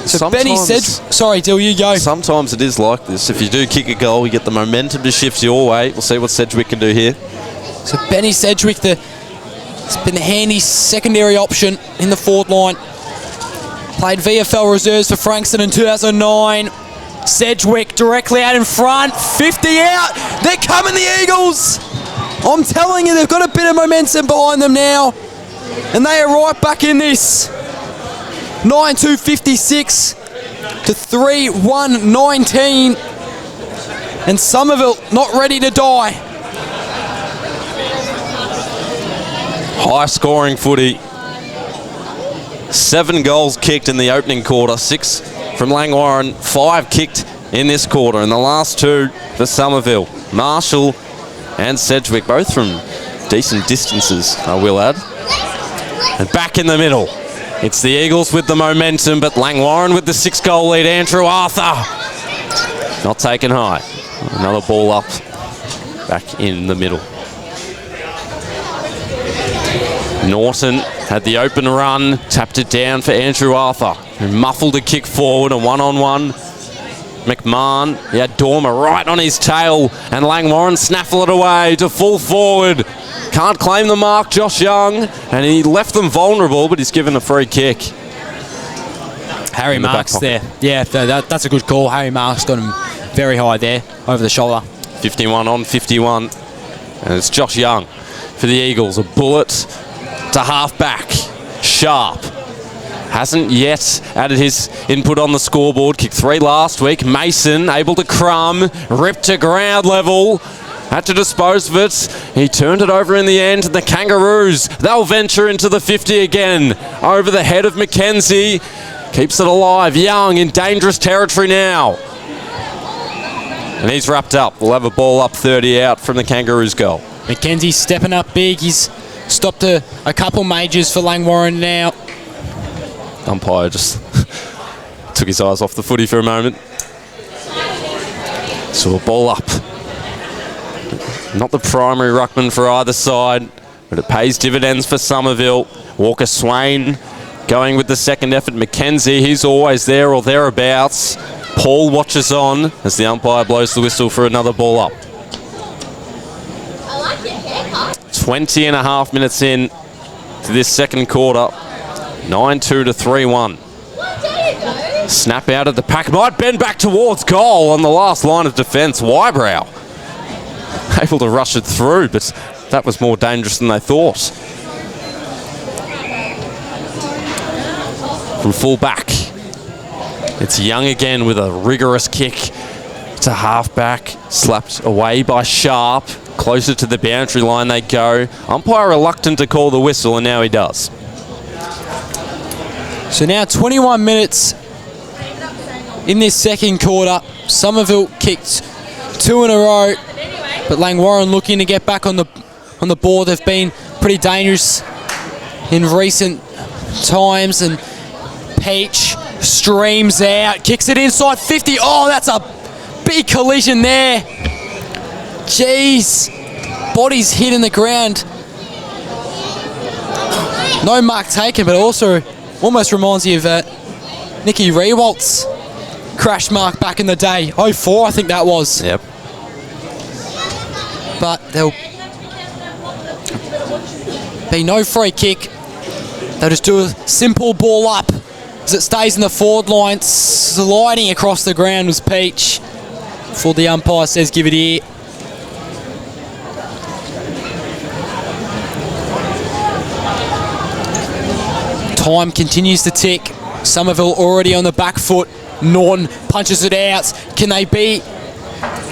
So Benny said, sorry, Dill, you go. Sometimes it is like this. If you do kick a goal, you get the momentum to shift your way. We'll see what Sedgwick can do here. So Benny Sedgwick, it's been the handy secondary option in the forward line. Played VFL reserves for Frankston in 2009. Sedgwick directly out in front, 50 out. They're coming, the Eagles. I'm telling you, they've got a bit of momentum behind them now. And they are right back in this. 9-2-56 to 3-1-19. And Somerville not ready to die. High scoring footy. 7 goals kicked in the opening quarter, 6 from Langwarrin, 5 kicked in this quarter, and the last 2 for Somerville. Marshall and Sedgwick, both from decent distances, I will add. And back in the middle, it's the Eagles with the momentum, but Langwarrin with the 6-goal lead. Andrew Arthur not taken high. Another ball up, back in the middle. Norton had the open run, tapped it down for Andrew Arthur, who muffled a kick forward, a one-on-one. McMahon, he had Dormer right on his tail, and Langwarrin snaffle it away to full forward. Can't claim the mark, Josh Young, and he left them vulnerable, but he's given a free kick. Harry Marks there. Yeah, that's a good call. Harry Marks got him very high there, over the shoulder. 51 on 51, and it's Josh Young for the Eagles. A bullet to half-back. Sharp hasn't yet added his input on the scoreboard. Kicked 3 last week. Mason able to crumb, ripped to ground level. Had to dispose of it. He turned it over in the end. The Kangaroos, they'll venture into the 50 again. Over the head of McKenzie. Keeps it alive. Young in dangerous territory now. And he's wrapped up. We'll have a ball up 30 out from the Kangaroos goal. McKenzie stepping up big. He's stopped a couple majors for Langwarrin now. Umpire just took his eyes off the footy for a moment. So a ball up. Not the primary ruckman for either side, but it pays dividends for Somerville. Walker Swain going with the second effort. McKenzie, he's always there or thereabouts. Paul watches on as the umpire blows the whistle for another ball up. 20 and a half minutes in to this second quarter. 9-2 to 3-1. Snap out of the pack. Might bend back towards goal on the last line of defence. Wybrow. able to rush it through, but that was more dangerous than they thought. From full back, it's Young again with a rigorous kick to half-back, slapped away by Sharp. Closer to the boundary line they go. Umpire reluctant to call the whistle, and now he does. So now 21 minutes in this second quarter. Somerville kicked 2 in a row, but Langwarrin looking to get back on the board. They've been pretty dangerous in recent times, and Peach streams out, kicks it inside 50. Oh, that's a big collision there. Jeez, body's hitting the ground. No mark taken, but also almost reminds you of Nicky Rewalt's crash mark back in the day. 04, I think that was. Yep. But there'll be no free kick. They'll just do a simple ball up as it stays in the forward line. Sliding across the ground was Peach. Before the umpire says give it here. Time continues to tick. Somerville already on the back foot. Norton punches it out. Can they be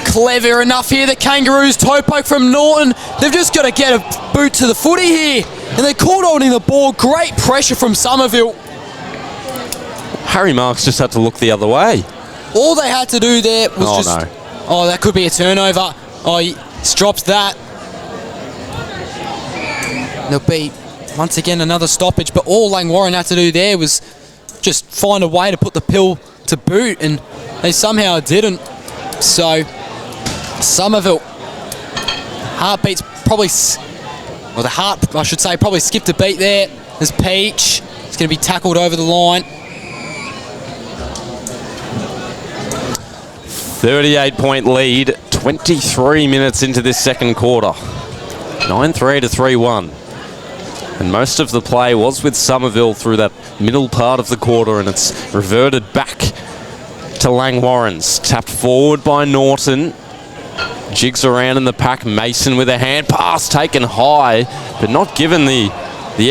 clever enough here? The Kangaroos, toe poke from Norton. They've just got to get a boot to the footy here. And they're caught holding the ball. Great pressure from Somerville. Harry Marks just had to look the other way. All they had to do there was Oh, that could be a turnover. Oh, he drops that. There'll be, once again, another stoppage. But all Langwarrin had to do there was just find a way to put the pill to boot, and they somehow didn't. So, Somerville, heartbeats probably, well, the heart, I should say, probably skipped a beat there. There's Peach. It's going to be tackled over the line. 38-point lead, 23 minutes into this second quarter. 9-3 to 3-1. And most of the play was with Somerville through that middle part of the quarter, and it's reverted back to Langwarrin's. Tapped forward by Norton. Jigs around in the pack. Mason with a hand pass taken high, but not given the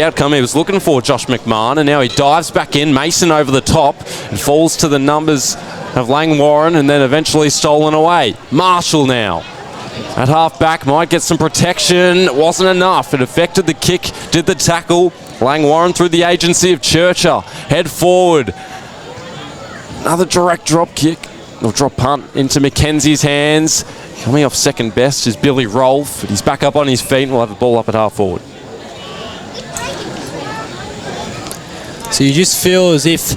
outcome he was looking for, Josh McMahon. And now he dives back in. Mason over the top and falls to the numbers of Langwarrin, and then eventually stolen away. Marshall now at half-back might get some protection. It wasn't enough. It affected the kick, did the tackle. Langwarrin through the agency of Churcher. Head forward. Another direct drop kick, or drop punt into Mackenzie's hands. Coming off second best is Billy Rolfe, but he's back up on his feet and we'll have the ball up at half forward. So you just feel as if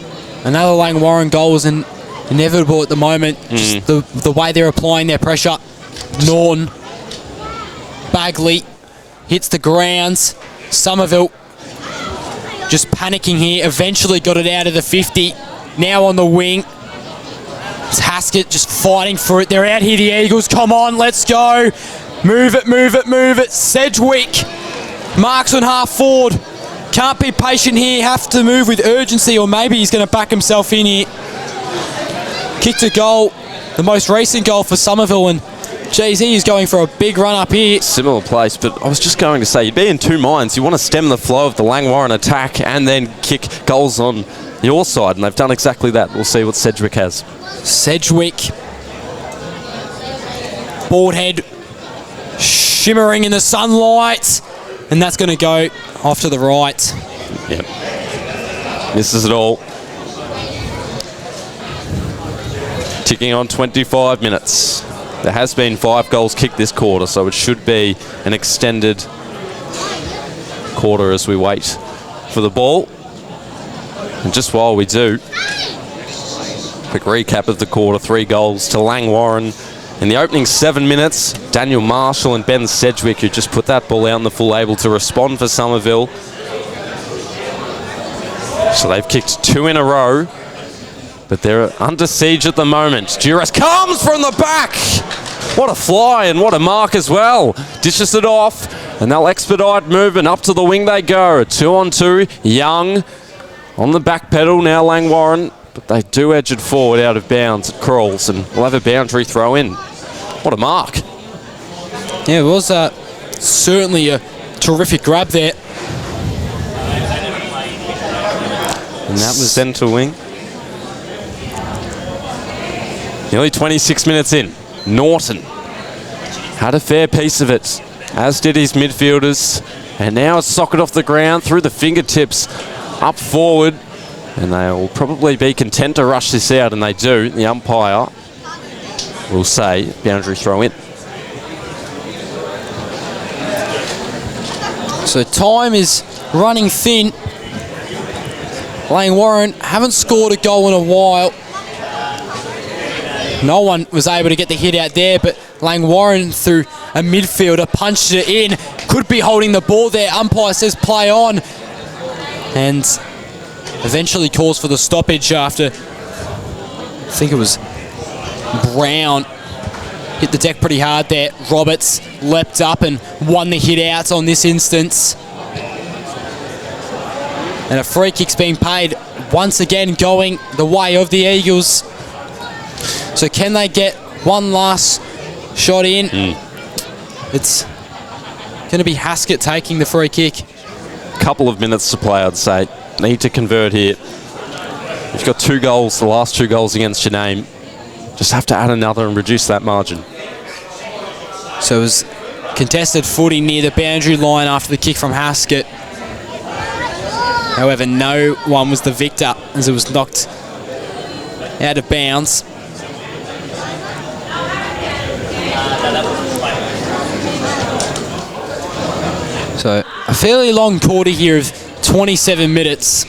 another Langwarrin goal was inevitable at the moment. Just the way they're applying their pressure. Norton, Bagley hits the grounds. Somerville just panicking here. Eventually got it out of the 50. Now on the wing. It's Haskett just fighting for it. They're out here, the Eagles. Come on, let's go. Move it, move it, move it. Sedgwick marks on half forward. Can't be patient here. Have to move with urgency, or maybe he's going to back himself in here. Kick to goal. The most recent goal for Somerville, and geez, he is going for a big run up here. Similar place, but I was just going to say, you'd be in two minds. You want to stem the flow of the Langwarrin attack and then kick goals on your side, and they've done exactly that. We'll see what Sedgwick has. Sedgwick. Bald head shimmering in the sunlight, and that's going to go off to the right. Yep. Misses it all. Ticking on 25 minutes. There has been 5 goals kicked this quarter, so it should be an extended quarter as we wait for the ball. And just while we do, quick recap of the quarter. 3 goals to Langwarrin. In the opening 7 minutes, Daniel Marshall and Ben Sedgwick, who just put that ball out in the full, able to respond for Somerville. So they've kicked 2 in a row, but they're under siege at the moment. Duras comes from the back. What a fly and what a mark as well. Dishes it off, and they'll expedite movement. Up to the wing they go. 2-on-2. Young on the back pedal now, Langwarrin. But they do edge it forward out of bounds. It crawls, and we'll have a boundary throw in. What a mark. Yeah, it was certainly a terrific grab there. And that was centre wing. Nearly 26 minutes in. Norton had a fair piece of it, as did his midfielders. And now it's socket off the ground through the fingertips, up forward. And they'll probably be content to rush this out, and they do. The umpire will say boundary throw in. So time is running thin. Langwarrin haven't scored a goal in a while. No one was able to get the hit out there, but Langwarrin, through a midfielder, punched it in. Could be holding the ball there. Umpire says play on. And eventually calls for the stoppage after, I think it was Brown, hit the deck pretty hard there. Roberts leapt up and won the hit out on this instance. And a free kick's being paid, once again going the way of the Eagles. So can they get one last shot in? It's going to be Haskett taking the free kick. Couple of minutes to play, I'd say. Need to convert here. You've got 2 goals, the last 2 goals against your name. Just have to add another and reduce that margin. So it was contested footy near the boundary line after the kick from Haskett. However, no one was the victor as it was knocked out of bounds. So a fairly long quarter here of 27 minutes.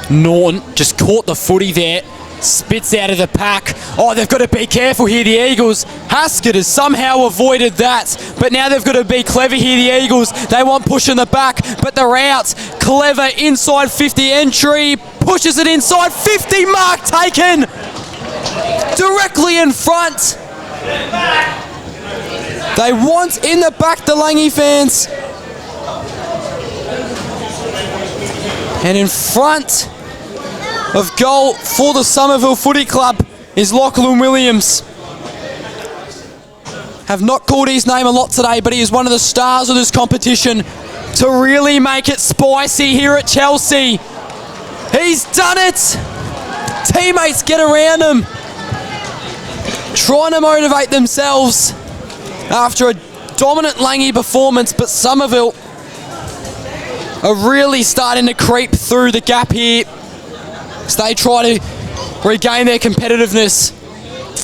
Norton just caught the footy there, spits out of the pack. Oh, they've got to be careful here, the Eagles. Haskett has somehow avoided that, but now they've got to be clever here, the Eagles. They want push in the back, but they're out. Clever inside 50 entry, pushes it inside 50, mark taken. Directly in front. They want in the back, the Langy fans. And in front of goal for the Somerville Footy Club is Lachlan Williams. Have not called his name a lot today, but he is one of the stars of this competition to really make it spicy here at Chelsea. He's done it. Teammates get around him, trying to motivate themselves after a dominant Langy performance, but Somerville are really starting to creep through the gap here as they try to regain their competitiveness,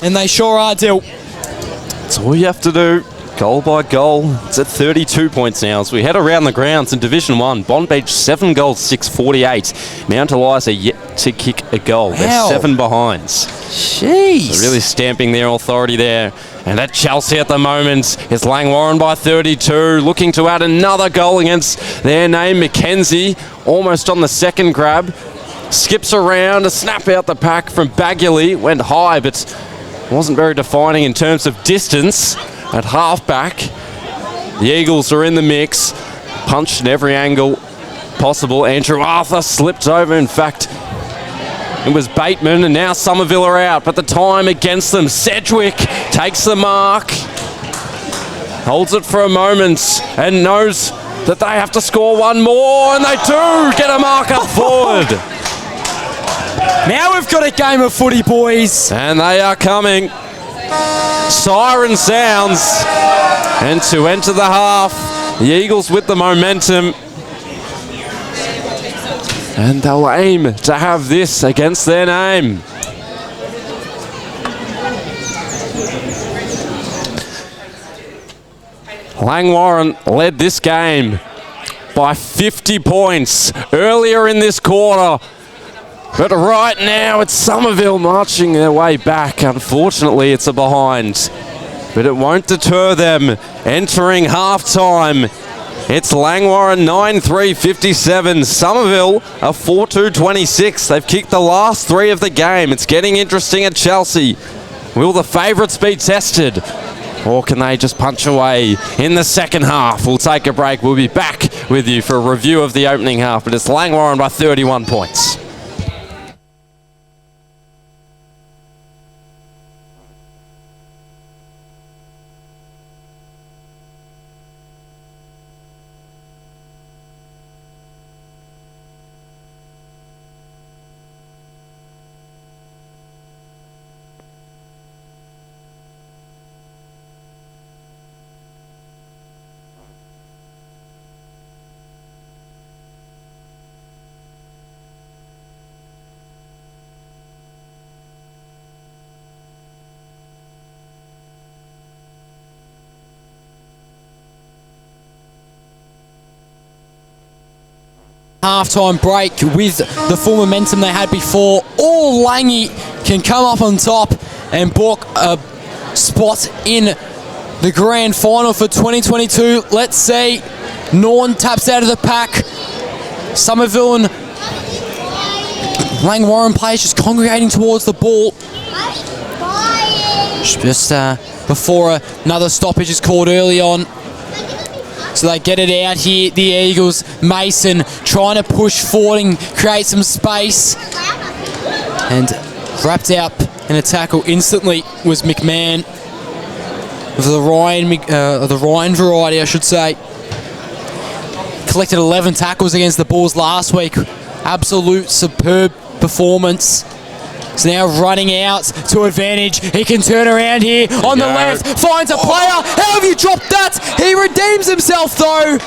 and they sure are, Dill. That's all you have to do, goal by goal. It's at 32 points now as we head around the grounds in Division 1. Bond Beach 7 goals, 6-48. Mount Eliza yet to kick a goal. Wow. They're 7 behinds. Jeez. So really stamping their authority there. And at Chelsea at the moment is Langwarrin by 32, looking to add another goal against their name. Mackenzie almost on the second grab. Skips around, a snap out the pack from Bagley. Went high, but wasn't very defining in terms of distance at halfback. The Eagles are in the mix. Punched at every angle possible. Andrew Arthur slipped over. In fact, it was Bateman, and now Somerville are out, but the time against them. Sedgwick takes the mark, holds it for a moment, and knows that they have to score one more, and they do get a mark up forward. Now we've got a game of footy, boys. And they are coming. Siren sounds. And to enter the half, the Eagles with the momentum. And they'll aim to have this against their name. Langwarrin led this game by 50 points earlier in this quarter. But right now, it's Somerville marching their way back. Unfortunately, it's a behind. But it won't deter them entering halftime. It's Langwarrin 9-3-57. Somerville a 4-2-26. They've kicked the last 3 of the game. It's getting interesting at Chelsea. Will the favourites be tested? Or can they just punch away in the second half? We'll take a break. We'll be back with you for a review of the opening half. But it's Langwarrin by 31 points. halftime break with the full momentum they had before. All Langy can come up on top and book a spot in the grand final for 2022. Let's see. Norn taps out of the pack. Somerville and Langwarrin players just congregating towards the ball. Just before another stoppage is called early on. So they get it out here, the Eagles. Mason trying to push forward and create some space. And wrapped up in a tackle instantly was McMahon of the Ryan variety, I should say. Collected 11 tackles against the Bulls last week. Absolute superb performance. So now running out to advantage. He can turn around here on the left. Finds a player. How have you dropped that? He redeems himself though.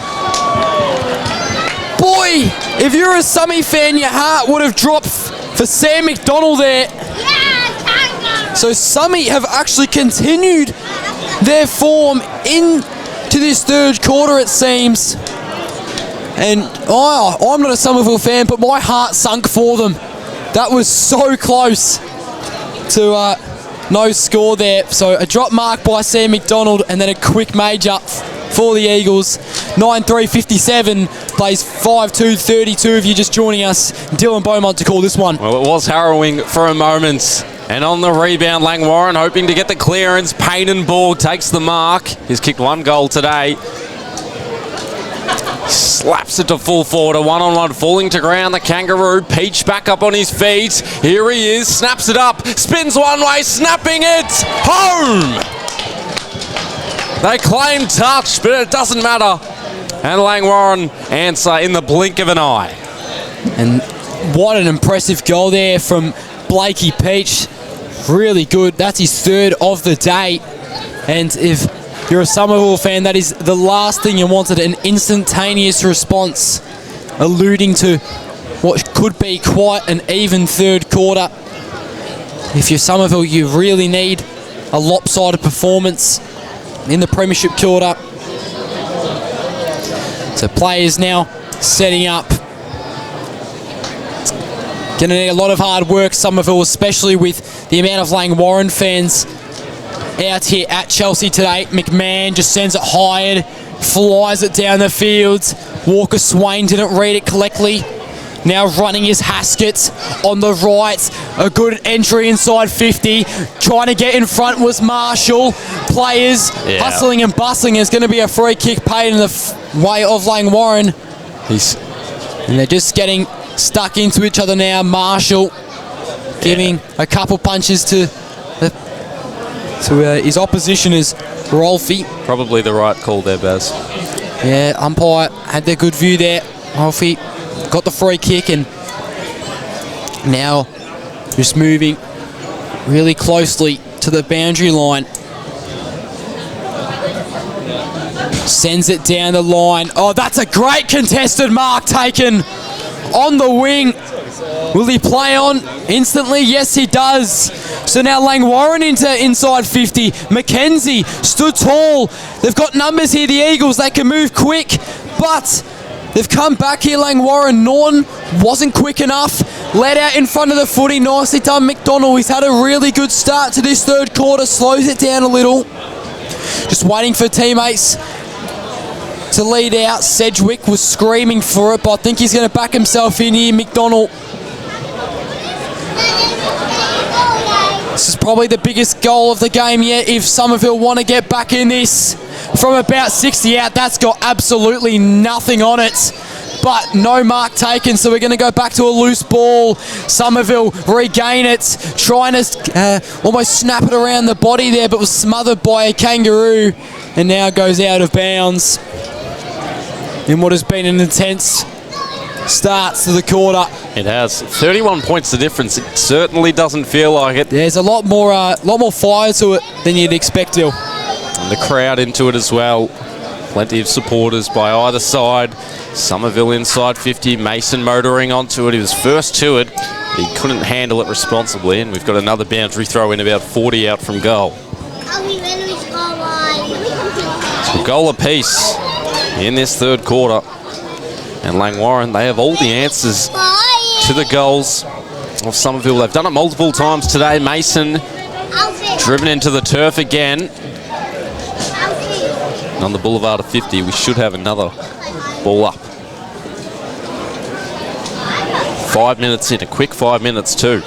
Boy, if you're a Summy fan, your heart would have dropped for Sam McDonald there. So Summy have actually continued their form into this third quarter, it seems. And I'm not a Somerville fan, but my heart sunk for them. That was so close to no score there. So a drop mark by Sam McDonald and then a quick major for the Eagles. 9-3-57 plays 5-2-32 if you're just joining us. Dylan Beaumont to call this one. Well, it was harrowing for a moment. And on the rebound, Langwarrin hoping to get the clearance. Payne-Borg takes the mark. He's kicked one goal today. Slaps it to full forward, a one-on-one falling to ground. The Kangaroo, Peach back up on his feet. Here he is, snaps it up, spins one way, snapping it home. They claim touch, but it doesn't matter. And Langwarrin answer in the blink of an eye. And what an impressive goal there from Blakey Peach. Really good. That's his third of the day. And if you're a Somerville fan, that is the last thing you wanted, an instantaneous response, alluding to what could be quite an even third quarter. If you're Somerville, you really need a lopsided performance in the premiership quarter. So players now setting up. Going to need a lot of hard work, Somerville, especially with the amount of Langwarrin fans out here at Chelsea today. McMahon just sends it high, flies it down the field. Walker Swain didn't read it correctly. Now running is Haskett on the right. A good entry inside 50. Trying to get in front was Marshall. Players hustling and bustling. There's going to be a free kick paid in the way of Langwarrin. And they're just getting stuck into each other now. Marshall giving a couple punches to his opposition is Rolfie. Probably the right call there, Baz. Yeah, umpire had their good view there. Rolfie got the free kick and now just moving really closely to the boundary line. Sends it down the line. Oh, that's a great contested mark taken on the wing. Will he play on instantly? Yes, he does. So now Langwarrin into inside 50. Mackenzie stood tall. They've got numbers here, the Eagles. They can move quick, but they've come back here, Langwarrin. Norton wasn't quick enough. Let out in front of the footy. Nicely done, McDonald. He's had a really good start to this third quarter. Slows it down a little. Just waiting for teammates to lead out. Sedgwick was screaming for it, but I think he's going to back himself in here, McDonald. This is probably the biggest goal of the game yet if Somerville want to get back in this. From about 60 out, that's got absolutely nothing on it. But no mark taken, so we're going to go back to a loose ball. Somerville regain it, trying to almost snap it around the body there, but was smothered by a Kangaroo, and now goes out of bounds in what has been an intense start to the quarter. It has 31 points the difference. It certainly doesn't feel like it. There's a lot more fire to it than you'd expect, Dill. And the crowd into it as well. Plenty of supporters by either side. Somerville inside 50. Mason motoring onto it. He was first to it. He couldn't handle it responsibly, and we've got another boundary throw in about 40 out from goal. So goal apiece in this third quarter. And Langwarrin, they have all the answers to the goals of Somerville. They've done it multiple times today. Mason driven into the turf again. And on the boulevard of 50, we should have another ball up. 5 minutes in, a quick 5 minutes too.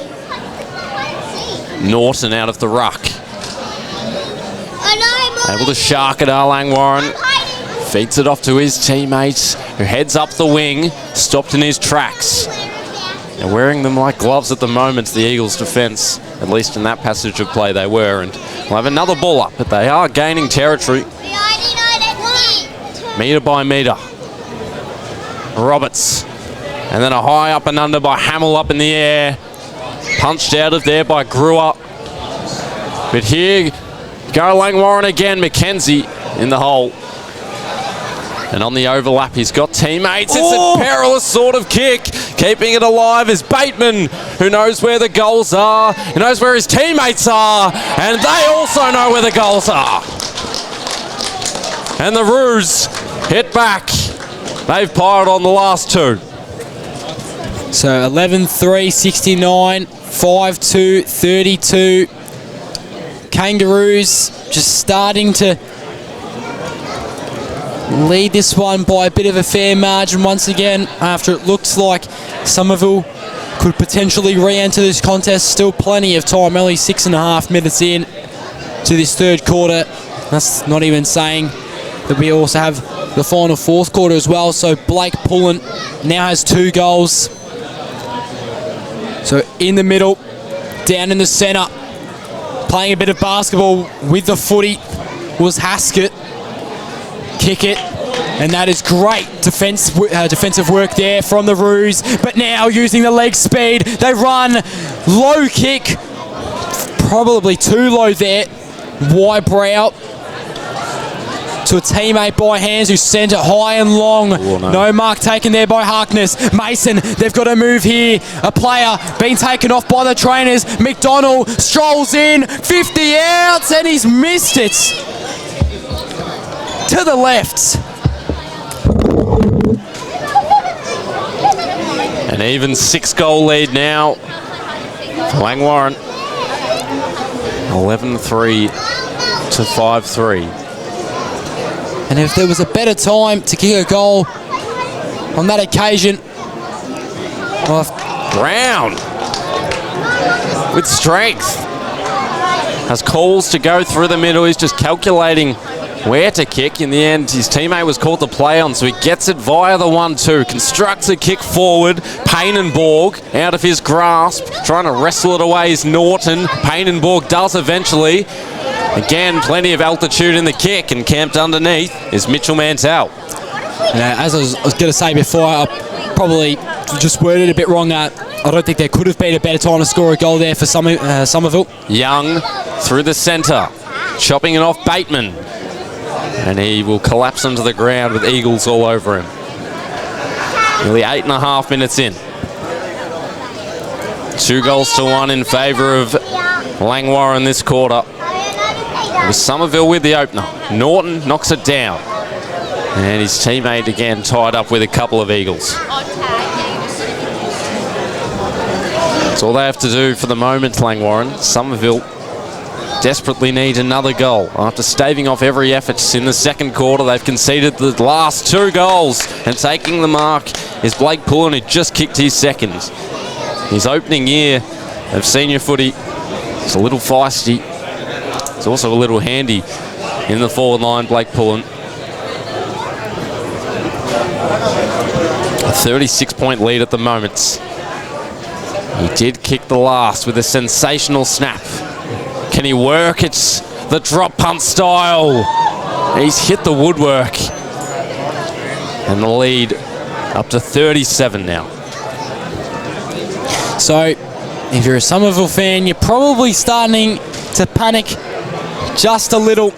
Norton out of the ruck. Able to shark it, Langwarrin. Feeds it off to his teammates, who heads up the wing, stopped in his tracks. They're wearing them like gloves at the moment, the Eagles' defence. At least in that passage of play they were. And we'll have another ball up, but they are gaining territory. Metre by metre. Roberts. And then a high up and under by Hamill up in the air. Punched out of there by Brewer. But here go Langwarrin again. Mackenzie in the hole. And on the overlap, he's got teammates. It's a perilous sort of kick. Keeping it alive is Bateman, who knows where the goals are. He knows where his teammates are. And they also know where the goals are. And the Roos hit back. They've piled on the last two. So 11-3, 69, 5-2, 32. Kangaroos just starting to lead this one by a bit of a fair margin once again, after it looks like Somerville could potentially re-enter this contest. Still plenty of time, only 6.5 minutes in to this third quarter. That's not even saying that we also have the final fourth quarter as well. So Blake Pullen now has 2 goals. So in the middle, down in the centre, playing a bit of basketball with the footy was Haskett. Kick it, and that is great defensive work there from the Roos. But now using the leg speed, they run, low kick, probably too low there. Wybrow to a teammate by Hands, who sent it high and long. No mark taken there by Harkness. Mason, they've got to move here. A player being taken off by the trainers. McDonald strolls in, 50 outs, and he's missed it. To the left. An even 6-goal lead now for Langwarrin. 11-3 to 5-3. And if there was a better time to kick a goal on that occasion, Brown with strength has calls to go through the middle. He's just calculating where to kick. In the end, his teammate was called to play on, so he gets it via the 1-2. Constructs a kick forward. Payne-Borg out of his grasp. Trying to wrestle it away is Norton. Payne-Borg does eventually. Again, plenty of altitude in the kick, and camped underneath is Mitchell Mantell. As I was going to say before, I probably just worded it a bit wrong. I don't think there could have been a better time to score a goal there for Somerville. Young through the centre. Chopping it off Bateman. And he will collapse onto the ground with Eagles all over him. Nearly 8.5 minutes in. 2-1 in favour of Langwarrin this quarter. It was Somerville with the opener. Norton knocks it down. And his teammate again tied up with a couple of Eagles. That's all they have to do for the moment, Langwarrin. Somerville desperately need another goal. After staving off every effort in the second quarter, they've conceded the last 2 goals. And taking the mark is Blake Pullen, who just kicked his second. His opening year of senior footy is a little feisty. It's also a little handy in the forward line, Blake Pullen. A 36-point lead at the moment. He did kick the last with a sensational snap. Can he work? It's the drop punt style. He's hit the woodwork. And the lead up to 37 now. So, if you're a Somerville fan, you're probably starting to panic just a little.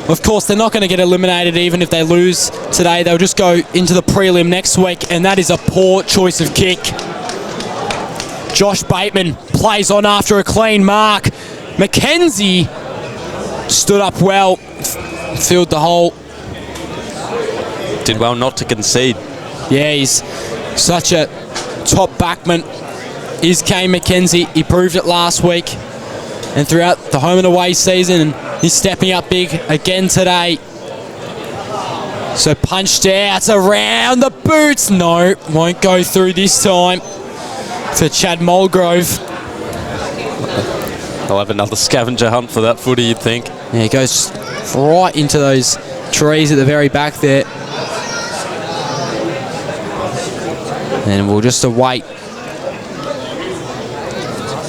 Of course, they're not going to get eliminated even if they lose today. They'll just go into the prelim next week, and that is a poor choice of kick. Josh Bateman plays on after a clean mark. Mackenzie stood up well, filled the hole. Did well not to concede. Yeah, he's such a top backman. Is Kane McKenzie. He proved it last week and throughout the home and away season, and he's stepping up big again today. So punched out around the boots. No, won't go through this time to Chad Mulgrove. They'll have another scavenger hunt for that footy, you'd think. Yeah, he goes right into those trees at the very back there. And we'll just await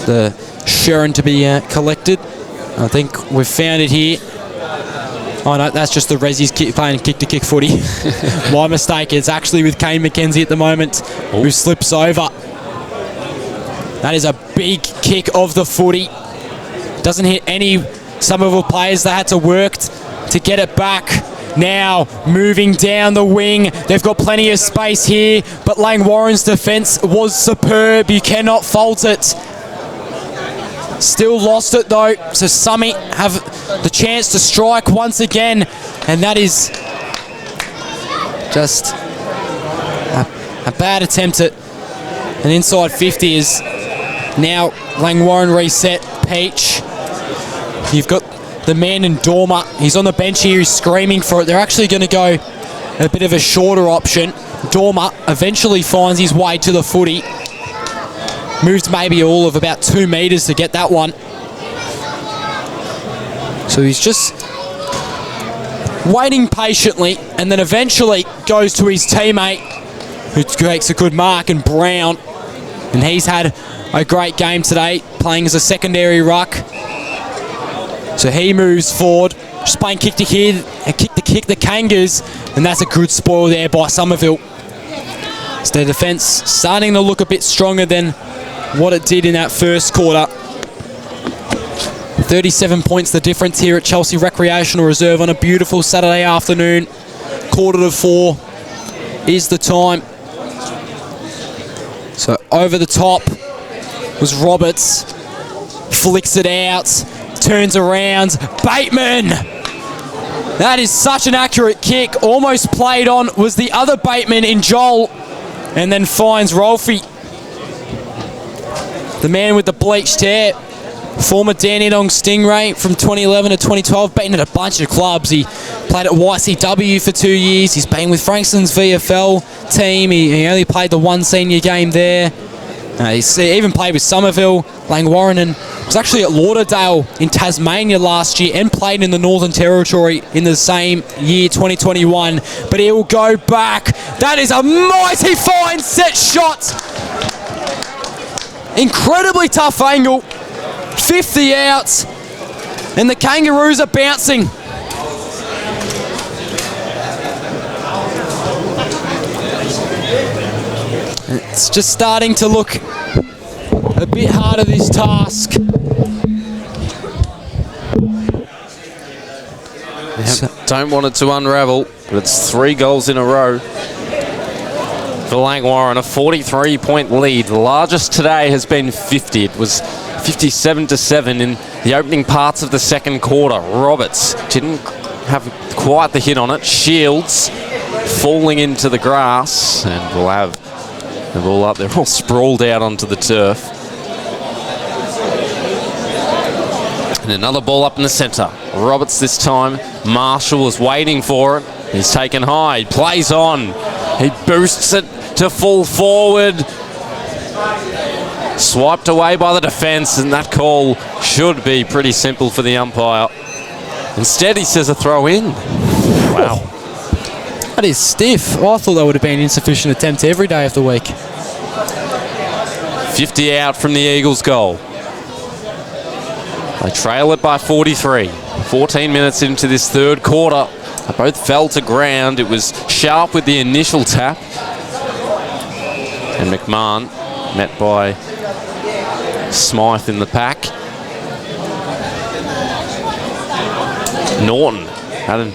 the Sharon to be collected. I think we've found it here. Oh no, that's just the Rezzies playing kick-to-kick footy. My mistake. It's actually with Kane McKenzie at the moment, who slips over. That is a big kick of the footy. Doesn't hit any Somerville players. They had to work to get it back. Now moving down the wing. They've got plenty of space here, but Langwarrin's defence was superb. You cannot fault it. Still lost it though, so Summy have the chance to strike once again, and that is just a bad attempt at an inside 50. Is now Langwarrin reset. Peach, you've got the man in Dormer. He's on the bench here. He's screaming for it. They're actually going to go a bit of a shorter option. Dormer eventually finds his way to the footy. Moved maybe all of about 2 metres to get that one. So he's just waiting patiently and then eventually goes to his teammate who takes a good mark, and Brown. And he's had a great game today, playing as a secondary ruck. So he moves forward, just playing kick to here, and kick the Kangas, and that's a good spoil there by Somerville. So their defence starting to look a bit stronger than what it did in that first quarter. 37 points the difference here at Chelsea Recreational Reserve on a beautiful Saturday afternoon. 3:45 is the time. So over the top was Roberts. Flicks it out. Turns around. Bateman! That is such an accurate kick. Almost played on was the other Bateman in Joel. And then finds Rolfie. The man with the bleached hair. Former Dandenong Stingray from 2011 to 2012. Beaten at a bunch of clubs. He played at YCW for 2 years. He's been with Frankston's VFL team. He only played the one senior game there. He's even played with Somerville, Langwarrin, and was actually at Lauderdale in Tasmania last year and played in the Northern Territory in the same year, 2021. But he will go back. That is a mighty fine set shot. Incredibly tough angle. 50 out. And the Kangaroos are bouncing. It's just starting to look a bit harder, this task. Don't want it to unravel, but it's 3 goals in a row for Langwarrin. A 43-point lead. The largest today has been 50. It was 57-7 in the opening parts of the second quarter. Roberts didn't have quite the hit on it. Shields falling into the grass, and we'll have the ball up. They're all sprawled out onto the turf. And another ball up in the centre. Roberts this time. Marshall is waiting for it. He's taken high. He plays on. He boosts it to full forward. Swiped away by the defence, and that call should be pretty simple for the umpire. Instead, he says a throw in. Wow. That is stiff. I thought that would have been an insufficient attempt every day of the week. 50 out from the Eagles' goal. They trail it by 43. 14 minutes into this third quarter. They both fell to ground. It was Sharp with the initial tap. And McMahon met by Smythe in the pack. Norton had an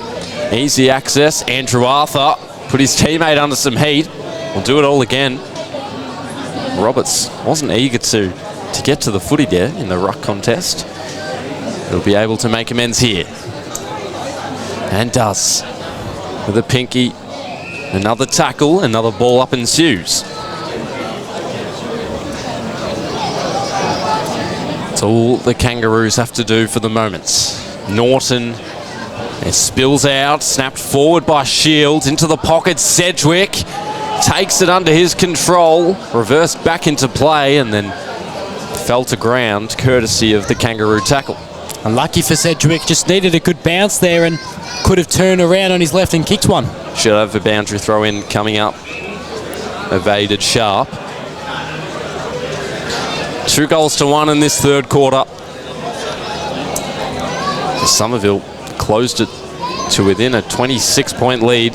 easy access. Andrew Arthur put his teammate under some heat. We'll do it all again. Roberts wasn't eager to get to the footy there in the ruck contest. He'll be able to make amends here. And does. With a pinky Another tackle, another ball up ensues. That's all the Kangaroos have to do for the moment. Norton, it spills out, snapped forward by Shields, into the pocket, Sedgwick takes it under his control, reversed back into play and then fell to ground courtesy of the Kangaroo tackle. Unlucky for Sedgwick, just needed a good bounce there and could have turned around on his left and kicked one. Should have a boundary throw in coming up. Evaded sharp. 2-1 in this third quarter. Somerville closed it to within a 26-point lead.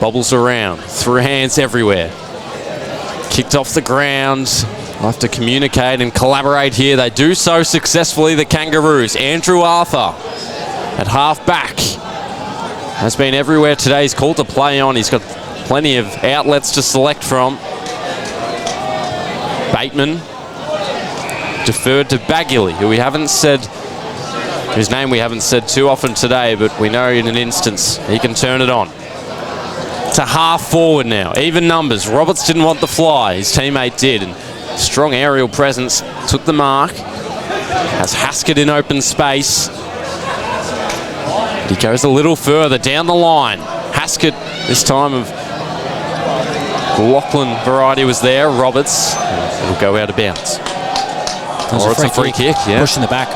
Bobbles around, through hands everywhere. Kicked off the ground. We'll have to communicate and collaborate here. They do so successfully, the Kangaroos. Andrew Arthur at half back has been everywhere today. He's called to play on. He's got plenty of outlets to select from. Bateman deferred to Baggiley, whose name we haven't said too often today, but we know in an instance he can turn it on. To half forward now, even numbers. Roberts didn't want the fly, his teammate did, and strong aerial presence took the mark. Has Haskett in open space. He goes a little further down the line. Haskett, this time of Lachlan variety, was there. Roberts, it'll go out of bounds. Or it's a free kick, yeah. Push in the back.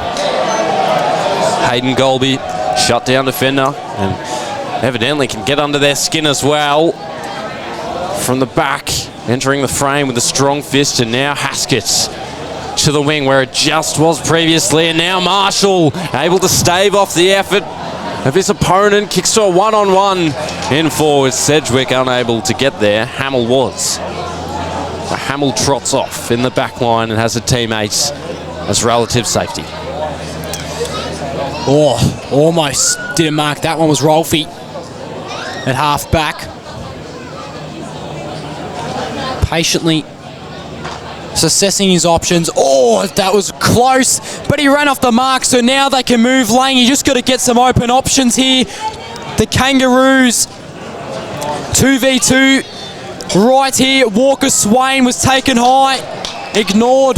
Hayden Golby, shut down defender, and evidently can get under their skin as well. From the back, entering the frame with a strong fist, and now Haskett to the wing where it just was previously, and now Marshall able to stave off the effort of his opponent. Kicks to a one-on-one in forward. Sedgwick unable to get there. Hamill was. But Hamill trots off in the back line and has a teammate as relative safety. Oh, almost didn't mark that one. Was Rolfie at half back. Patiently assessing his options. Oh, that was close, but he ran off the mark, so now they can move Lang. You just got to get some open options here. The Kangaroos 2v2 right here. Walker Swain was taken high, ignored.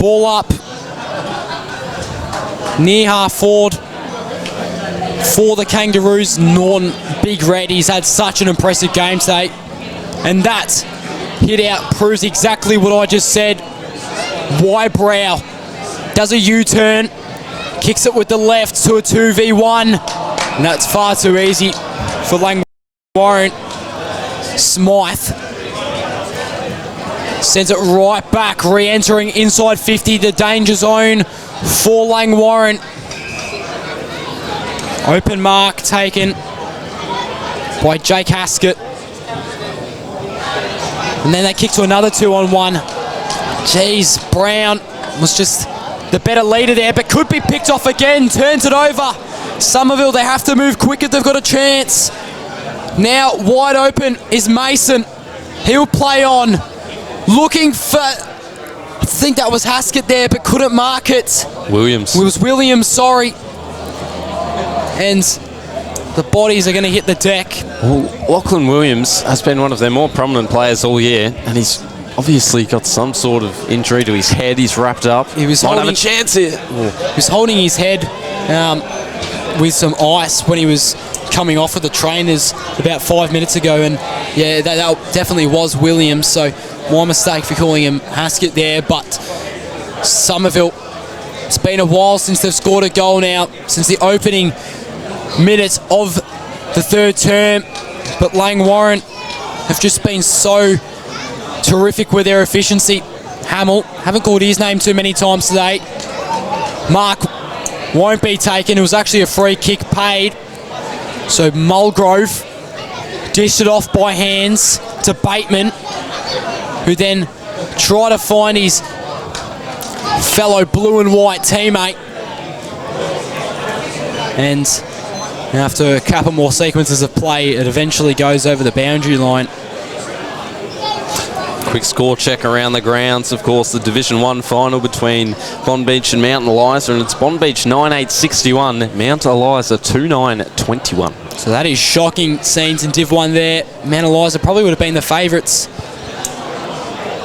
Ball up near half forward for the Kangaroos. Norton, Big Red, he's had such an impressive game today, and that hit out proves exactly what I just said. Wybrow does a U-turn, kicks it with the left to a 2v1, and that's far too easy for Langwarrin. Smythe sends it right back, re-entering inside 50, the danger zone for Langwarrin. Open mark taken by Jake Haskett. And then they kick to another 2-on-1. Jeez, Brown was just the better leader there, but could be picked off again. Turns it over. Somerville, they have to move quick if they've got a chance. Now wide open is Mason. He'll play on. Looking for, I think that was Haskett there, but couldn't mark it. Williams. It was Williams, sorry. And the bodies are going to hit the deck. Well, Lachlan Williams has been one of their more prominent players all year, and he's obviously got some sort of injury to his head. He's wrapped up. He was might holding, have a chance here. He was holding his head with some ice when he was coming off of the trainers about 5 minutes ago, and yeah, that definitely was Williams. So my mistake for calling him Haskett there, but Somerville, it's been a while since they've scored a goal now, since the opening minutes of the third term, but Langwarrin have just been so terrific with their efficiency. Hamill, haven't called his name too many times today. Mark won't be taken. It was actually a free kick paid. So Mulgrove dished it off by hands to Bateman, who then tried to find his fellow blue and white teammate. And after a couple more sequences of play, it eventually goes over the boundary line. Quick score check around the grounds. Of course, the Division 1 final between Bond Beach and Mount Eliza, and it's Bond Beach 9-8-61, Mount Eliza 2-9-21. So that is shocking scenes in Div 1 there. Mount Eliza probably would have been the favourites.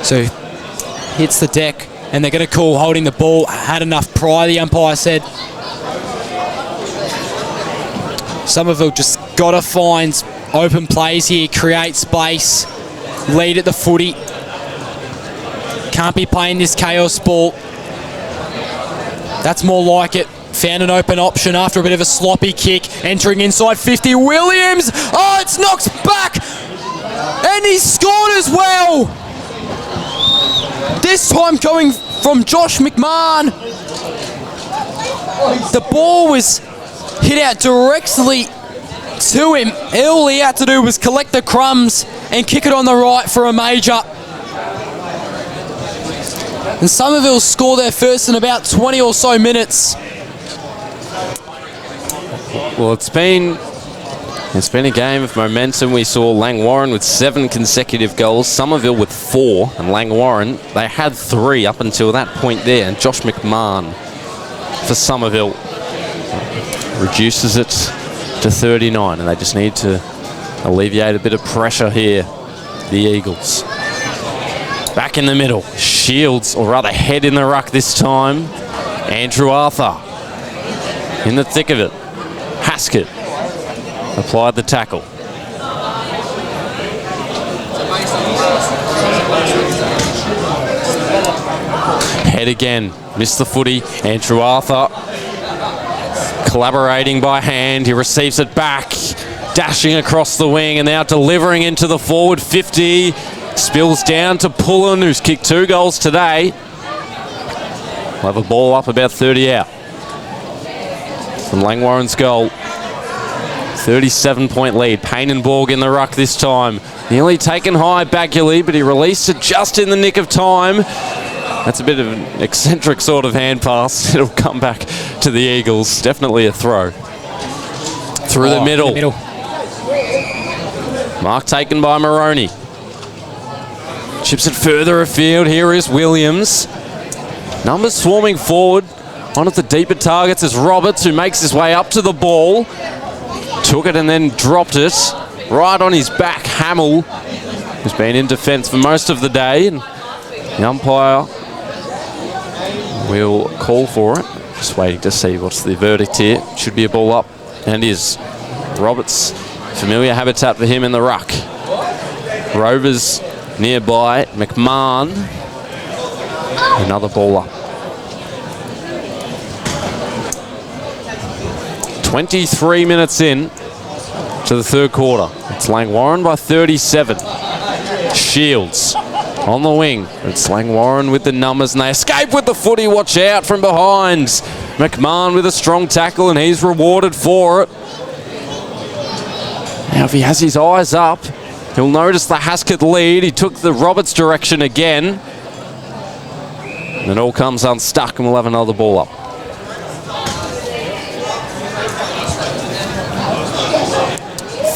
So hits the deck, and they're going to call holding the ball. Had enough prior, the umpire said. Somerville just got to find open plays here, create space, lead at the footy. Can't be playing this chaos ball. That's more like it. Found an open option after a bit of a sloppy kick. Entering inside 50, Williams. Oh, it's knocked back. And he scored as well. This time going from Josh McMahon. The ball was hit out directly to him. All he had to do was collect the crumbs and kick it on the right for a major. And Somerville score their first in about 20 or so minutes. Well, it's been a game of momentum. We saw Langwarrin with 7 consecutive goals, Somerville with 4, and Langwarrin, they had 3 up until that point there. And Josh McMahon for Somerville reduces it to 39, and they just need to alleviate a bit of pressure here, the Eagles. Back in the middle, Shields, or rather head in the ruck this time. Andrew Arthur in the thick of it. Haskett applied the tackle. Head again, missed the footy. Andrew Arthur collaborating by hand. He receives it back, dashing across the wing and now delivering into the forward 50. Spills down to Pullen, who's kicked 2 goals today. We'll have a ball up about 30 out from Langwarrin's goal. 37-point lead. Painenborg in the ruck this time. Nearly taken high, Baguley, but he released it just in the nick of time. That's a bit of an eccentric sort of hand pass. It'll come back to the Eagles. Definitely a throw. Through the middle. Mark taken by Maroney. Chips it further afield. Here is Williams. Numbers swarming forward. One of the deeper targets is Roberts, who makes his way up to the ball. Took it and then dropped it. Right on his back, Hamill, who's been in defence for most of the day. And the umpire will call for it. Just waiting to see what's the verdict here. Should be a ball up, and is. Roberts, familiar habitat for him in the ruck. Rovers nearby. McMahon. Another ball up. 23 minutes in to the third quarter. It's Langwarrin by 37. Shields on the wing. It's Langwarrin with the numbers, and they escape with the footy. Watch out from behind. McMahon with a strong tackle, and he's rewarded for it. Now, if he has his eyes up, he'll notice the Haskett lead. He took the Roberts direction again. And it all comes unstuck, and we'll have another ball up.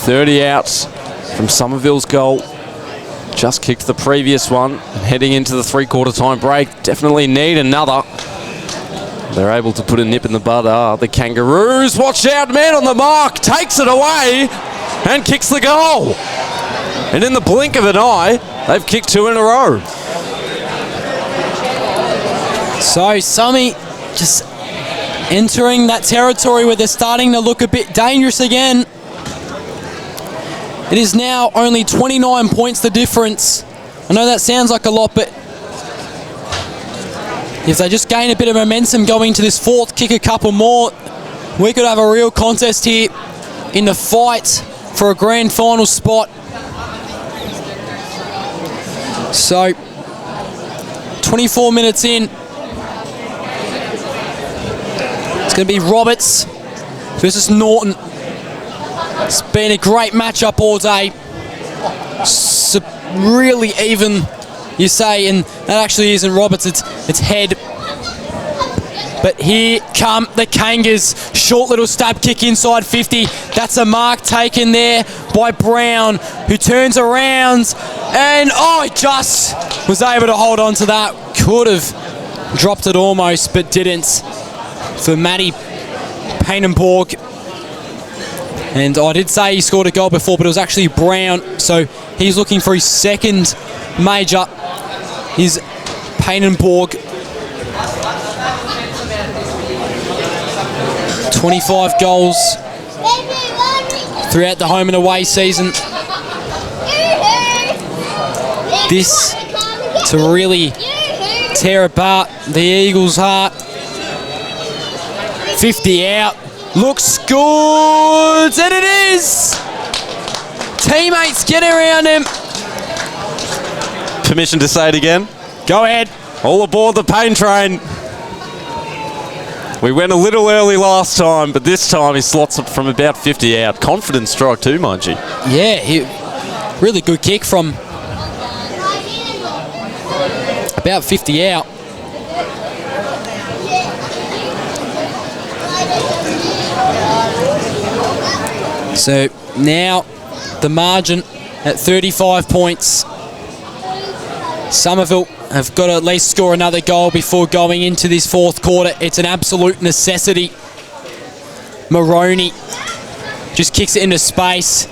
.30 out from Somerville's goal. Just kicked the previous one. Heading into the three-quarter time break. Definitely need another. They're able to put a nip in the bud. The Kangaroos. Watch out, man on the mark. Takes it away and kicks the goal. And in the blink of an eye, they've kicked 2 in a row. So Summy just entering that territory where they're starting to look a bit dangerous again. It is now only 29 points the difference. I know that sounds like a lot, but if they just gain a bit of momentum going into this fourth, kick a couple more, we could have a real contest here in the fight for a grand final spot. So, 24 minutes in. It's going to be Roberts versus Norton. It's been a great matchup all day. Really even, you say, and that actually isn't Roberts, it's Head. But here come the Kangas. short little stab kick inside 50. That's a mark taken there by Brown, who turns around and he just was able to hold on to that. Could have dropped it almost, but didn't, for Matty Mpnfl. And I did say he scored a goal before, but it was actually Brown, so he's looking for his second major. Is Mpnfl. 25 goals throughout the home and away season. This to really tear apart the Eagles' heart. 50 out. Looks good, and it is! Teammates get around him. Permission to say it again? Go ahead. All aboard the pain train. We went a little early last time, but this time he slots it from about 50 out. Confident strike too, mind you. Yeah, really good kick from about 50 out. So now the margin at 35 points. Somerville have got to at least score another goal before going into this fourth quarter. It's an absolute necessity. Maroney just kicks it into space.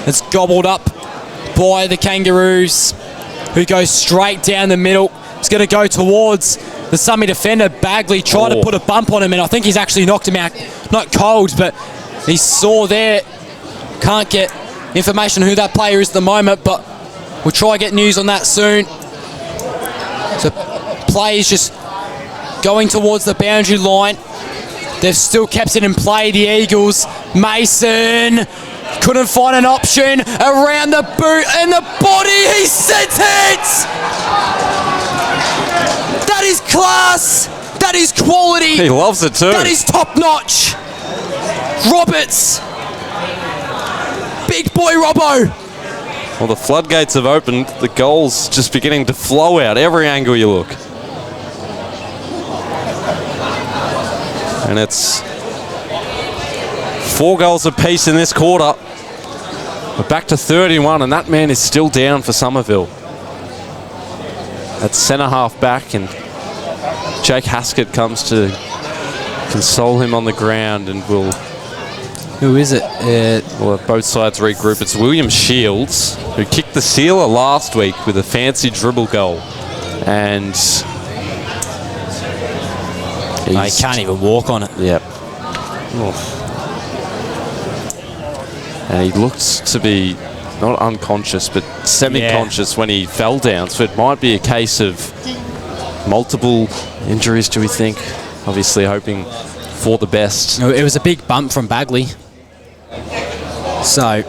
It's gobbled up by the Kangaroos, who go straight down the middle. It's going to go towards the Summy defender. Bagley tried to put a bump on him, and I think he's actually knocked him out. Not cold, but he's sore there. Can't get information who that player is at the moment, but we'll try to get news on that soon. So players just going towards the boundary line. They've still kept it in play, the Eagles. Mason couldn't find an option around the boot and the body. He sent it! That is class. That is quality. He loves it too. That is top notch. Roberts. Big boy Robbo. Well, the floodgates have opened. The goals just beginning to flow out every angle you look. And it's 4 goals apiece in this quarter. We're back to 31, and that man is still down for Somerville. At centre half back, and Jake Haskett comes to console him on the ground and will... Who is it? Well, both sides regroup. It's William Shields, who kicked the sealer last week with a fancy dribble goal. And he can't even walk on it. Yep. And he looked to be not unconscious, but semi-conscious when he fell down. So it might be a case of multiple injuries, do we think? Obviously hoping for the best. It was a big bump from Bagley. So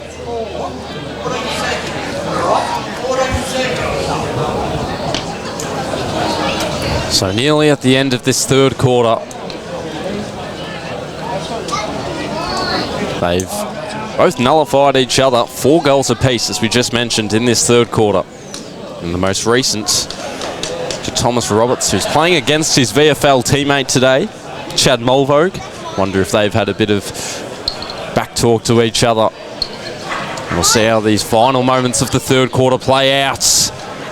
nearly at the end of this third quarter. They've both nullified each other. 4 goals apiece, as we just mentioned, in this third quarter. And the most recent to Thomas Roberts, who's playing against his VFL teammate today, Chad Mulvogue. Wonder if they've had a bit of back talk to each other. We'll see how these final moments of the third quarter play out.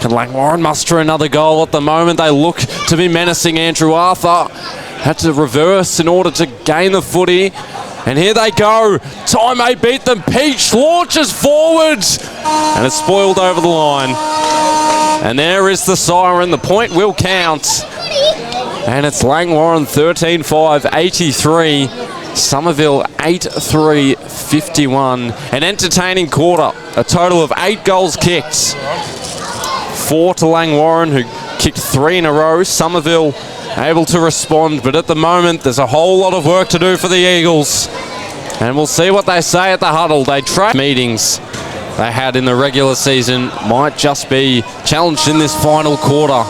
Can Langwarrin muster another goal? At the moment, they look to be menacing. Andrew Arthur had to reverse in order to gain the footy. And here they go. Time may beat them. Peach launches forward. And it's spoiled over the line. And there is the siren. The point will count. And it's Langwarrin 13-5, 83. Somerville 8-3, 51. An entertaining quarter. A total of 8 goals kicked. 4 to Langwarrin, who kicked 3 in a row. Somerville able to respond, but at the moment there's a whole lot of work to do for the Eagles. And we'll see what they say at the huddle. They track meetings they had in the regular season might just be challenged in this final quarter.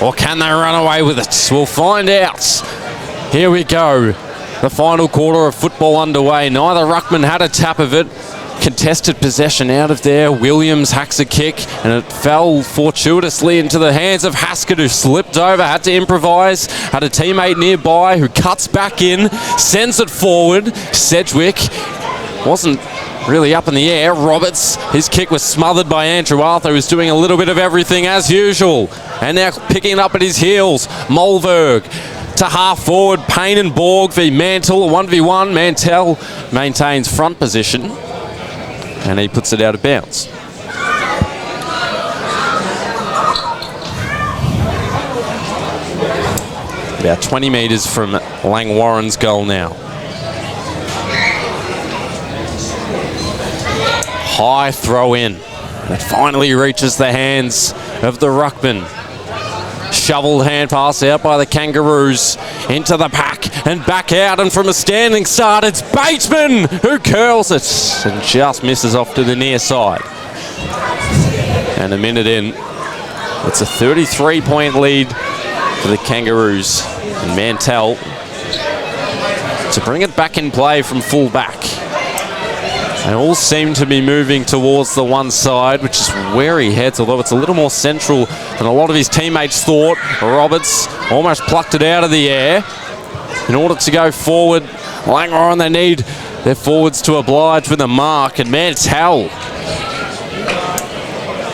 Or can they run away with it? We'll find out. Here we go. The final quarter of football underway. Neither ruckman had a tap of it. contested possession out of there. Williams hacks a kick, and it fell fortuitously into the hands of Haskett, who slipped over, had to improvise, had a teammate nearby who cuts back in, sends it forward. Sedgwick wasn't really up in the air. Roberts, his kick was smothered by Andrew Arthur, who's doing a little bit of everything as usual. And now picking it up at his heels, Mulberg to half forward. Payne and Borg v Mantle, 1v1. Mantell maintains front position, and he puts it out of bounds. About 20 metres from Langwarrin's goal now. High throw in. It finally reaches the hands of the ruckman. Shoveled hand pass out by the Kangaroos into the pack and back out, and from a standing start it's Bateman who curls it and just misses off to the near side. And a minute in, it's a 33-point lead for the Kangaroos, and Mantell to bring it back in play from full back. They all seem to be moving towards the one side, which is where he heads, although it's a little more central than a lot of his teammates thought. Roberts almost plucked it out of the air. In order to go forward, Langwarrin, they need their forwards to oblige with a mark, and Mantell,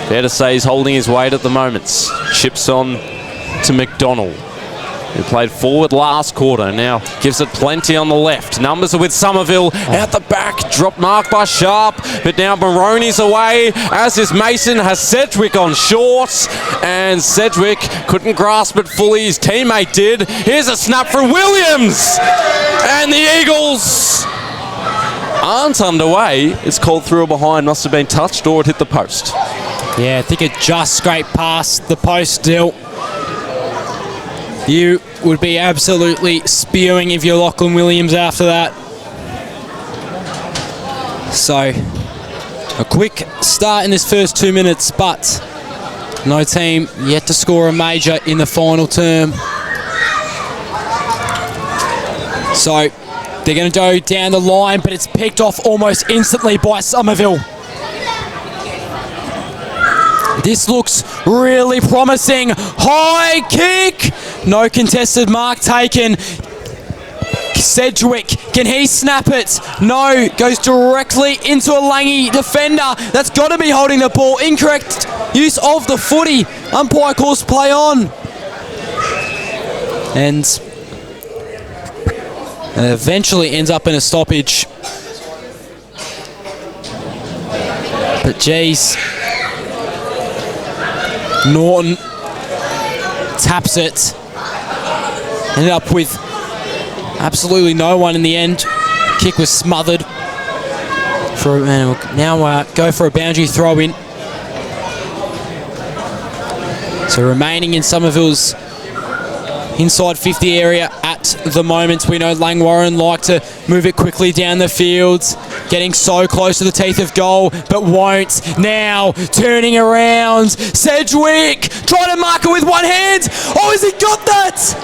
fair to say, he's holding his weight at the moment. Chips on to McDonald, who played forward last quarter, now gives it plenty on the left. Numbers are with Somerville, out the back, drop mark by Sharp, but now Maroney's away, as is Mason, has Sedgwick on short, and Sedgwick couldn't grasp it fully, his teammate did. Here's a snap from Williams, and the Eagles aren't underway. It's called through or behind, must have been touched or it hit the post. Yeah, I think it just scraped past the post still. You would be absolutely spewing if you're Lachlan Williams after that. So, a quick start in this first 2 minutes, but no team yet to score a major in the final term. So, they're going to go down the line, but it's picked off almost instantly by Somerville. This looks really promising. High kick. No contested mark taken. Sedgwick, can he snap it? No, goes directly into a Langy defender. That's got to be holding the ball. Incorrect use of the footy. Umpire calls play on. And eventually ends up in a stoppage. But geez, Norton taps it. Ended up with absolutely no one in the end. Kick was smothered. And we'll now go for a boundary throw in. So remaining in Somerville's inside 50 area at the moment. We know Langwarrin like to move it quickly down the field, getting so close to the teeth of goal, but won't. Now turning around, Sedgwick trying to mark it with one hand. Oh, has he got that?